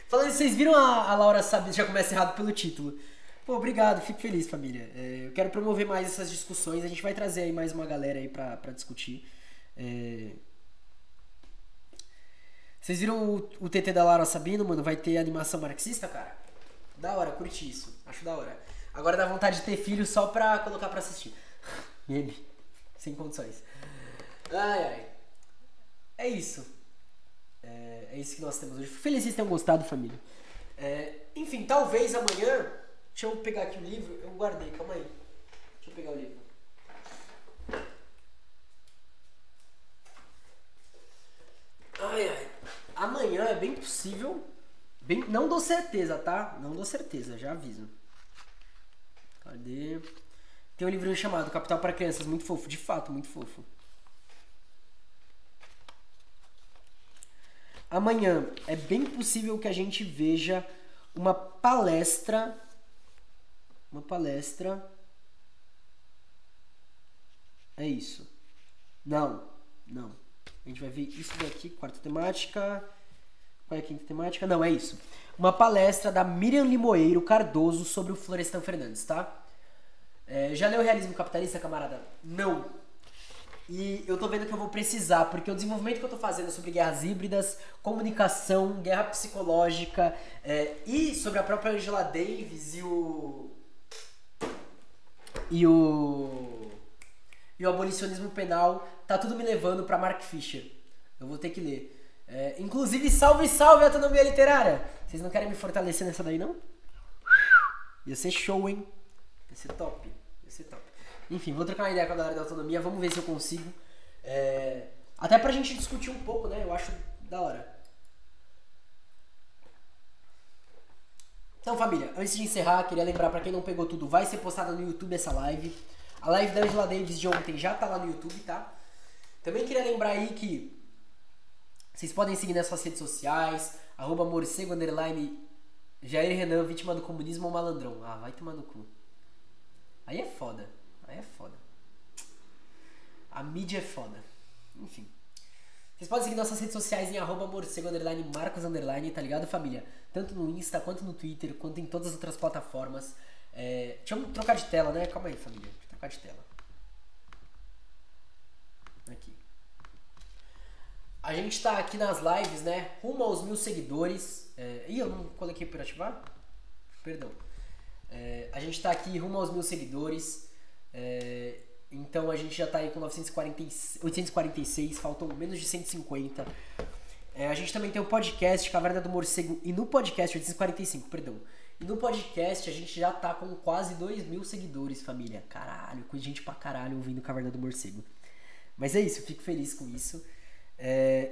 Falando isso, vocês viram a Laura Sabino? Já começa errado pelo título. Pô, obrigado. Fico feliz, família. Eu quero promover mais essas discussões. A gente vai trazer aí mais uma galera aí pra discutir. Vocês viram o TT da Laura Sabino, mano? Vai ter animação marxista, cara? Da hora, curti isso. Acho da hora. Agora dá vontade de ter filho só pra colocar pra assistir. Meme. Sem condições. Ai. É isso. É isso que nós temos hoje. Fico feliz que vocês tenham gostado, família. Enfim, talvez amanhã... Deixa eu pegar aqui o livro. Eu guardei, calma aí. Deixa eu pegar o livro. Ai. Amanhã é bem possível. Não dou certeza, tá? Não dou certeza, já aviso. Cadê? Tem um livrinho chamado Capital para Crianças, muito fofo. De fato, muito fofo. Amanhã é bem possível que a gente veja uma palestra. É isso. Não. A gente vai ver isso daqui, quarta temática. Qual é a quinta temática? Não, é isso. Uma palestra da Miriam Limoeiro Cardoso sobre o Florestan Fernandes, tá? Já leu Realismo Capitalista, camarada? Não. E eu tô vendo que eu vou precisar, porque o desenvolvimento que eu tô fazendo sobre guerras híbridas, comunicação, guerra psicológica, e sobre a própria Angela Davis e o abolicionismo penal, tá tudo me levando pra Mark Fisher. Eu vou ter que ler. Inclusive, salve a autonomia literária! Vocês não querem me fortalecer nessa daí, não? Ia ser show, hein? Ia ser top. Enfim, vou trocar uma ideia com a galera da autonomia, vamos ver se eu consigo. Até pra gente discutir um pouco, né? Eu acho da hora. Então, família, antes de encerrar, queria lembrar pra quem não pegou tudo, vai ser postada no YouTube essa live. A live da Angela Davis de ontem já tá lá no YouTube, tá? Também queria lembrar aí que vocês podem seguir nas suas redes sociais, @morcego_, Jair Renan, vítima do comunismo ou malandrão. Vai tomar no cu. Aí é foda. A mídia é foda. Enfim. Vocês podem seguir nossas redes sociais em @morcego_, Marcos_, tá ligado, família? Tanto no Insta, quanto no Twitter, quanto em todas as outras plataformas. Deixa eu trocar de tela, né? Calma aí, família. Deixa eu trocar de tela. Aqui. A gente tá aqui nas lives, né? Rumo aos 1000 seguidores. Eu não coloquei por ativar? Perdão. A gente tá aqui rumo aos 1000 seguidores. Então a gente já tá aí com 846, faltam menos de 150. A gente também tem o podcast Caverna do Morcego. E no podcast, 845, perdão. E no podcast a gente já tá com quase 2000 seguidores, família. Caralho, com gente pra caralho ouvindo Caverna do Morcego. Mas é isso, eu fico feliz com isso.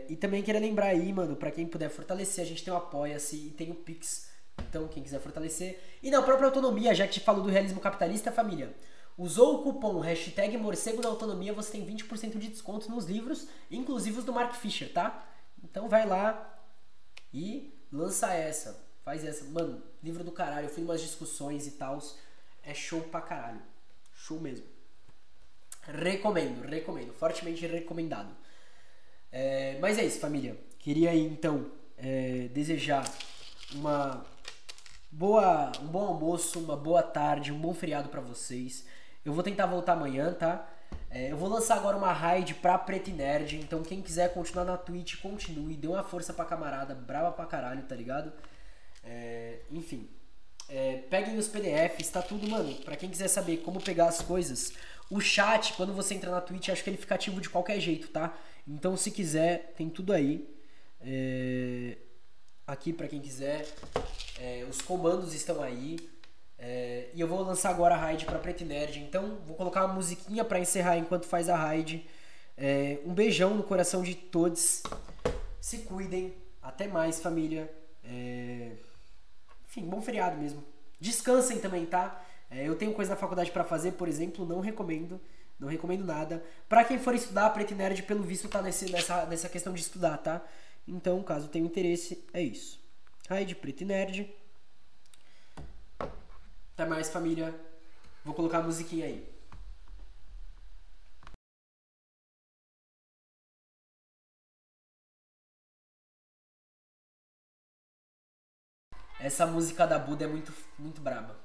E também queria lembrar aí, mano, pra quem puder fortalecer, a gente tem o Apoia-se e tem o Pix. Então, quem quiser fortalecer. E na própria autonomia, já que te falou do realismo capitalista, família, usou o cupom #morcego na autonomia, você tem 20% de desconto nos livros, inclusive os do Mark Fisher, tá? Então vai lá e lança essa. Faz essa. Mano, livro do caralho, eu fui em umas discussões e tal. É show pra caralho. Show mesmo. Recomendo. Fortemente recomendado. Mas é isso, família. Queria aí, então, desejar um bom almoço, uma boa tarde, um bom feriado pra vocês. Eu vou tentar voltar amanhã, tá? Eu vou lançar agora uma raid pra Preto e Nerd, então quem quiser continuar na Twitch, continue, dê uma força pra camarada, brava pra caralho, tá ligado? Enfim, peguem os PDFs, tá tudo, mano, pra quem quiser saber como pegar as coisas. O chat, quando você entra na Twitch, acho que ele fica ativo de qualquer jeito, tá? Então se quiser, tem tudo aí. Aqui pra quem quiser, os comandos estão aí. E eu vou lançar agora a raid pra Preto e Nerd. Então vou colocar uma musiquinha pra encerrar enquanto faz a raid. Um beijão no coração de todos. Se cuidem. Até mais, família. Enfim, bom feriado mesmo. Descansem também, tá? Eu tenho coisa na faculdade pra fazer, por exemplo, não recomendo. Não recomendo nada. Pra quem for estudar, Preto e Nerd, pelo visto, tá nessa questão de estudar, tá? Então, caso tenha interesse, é isso. Raid, Preto e Nerd. Até mais, família. Vou colocar a musiquinha aí. Essa música da Buda é muito, muito braba.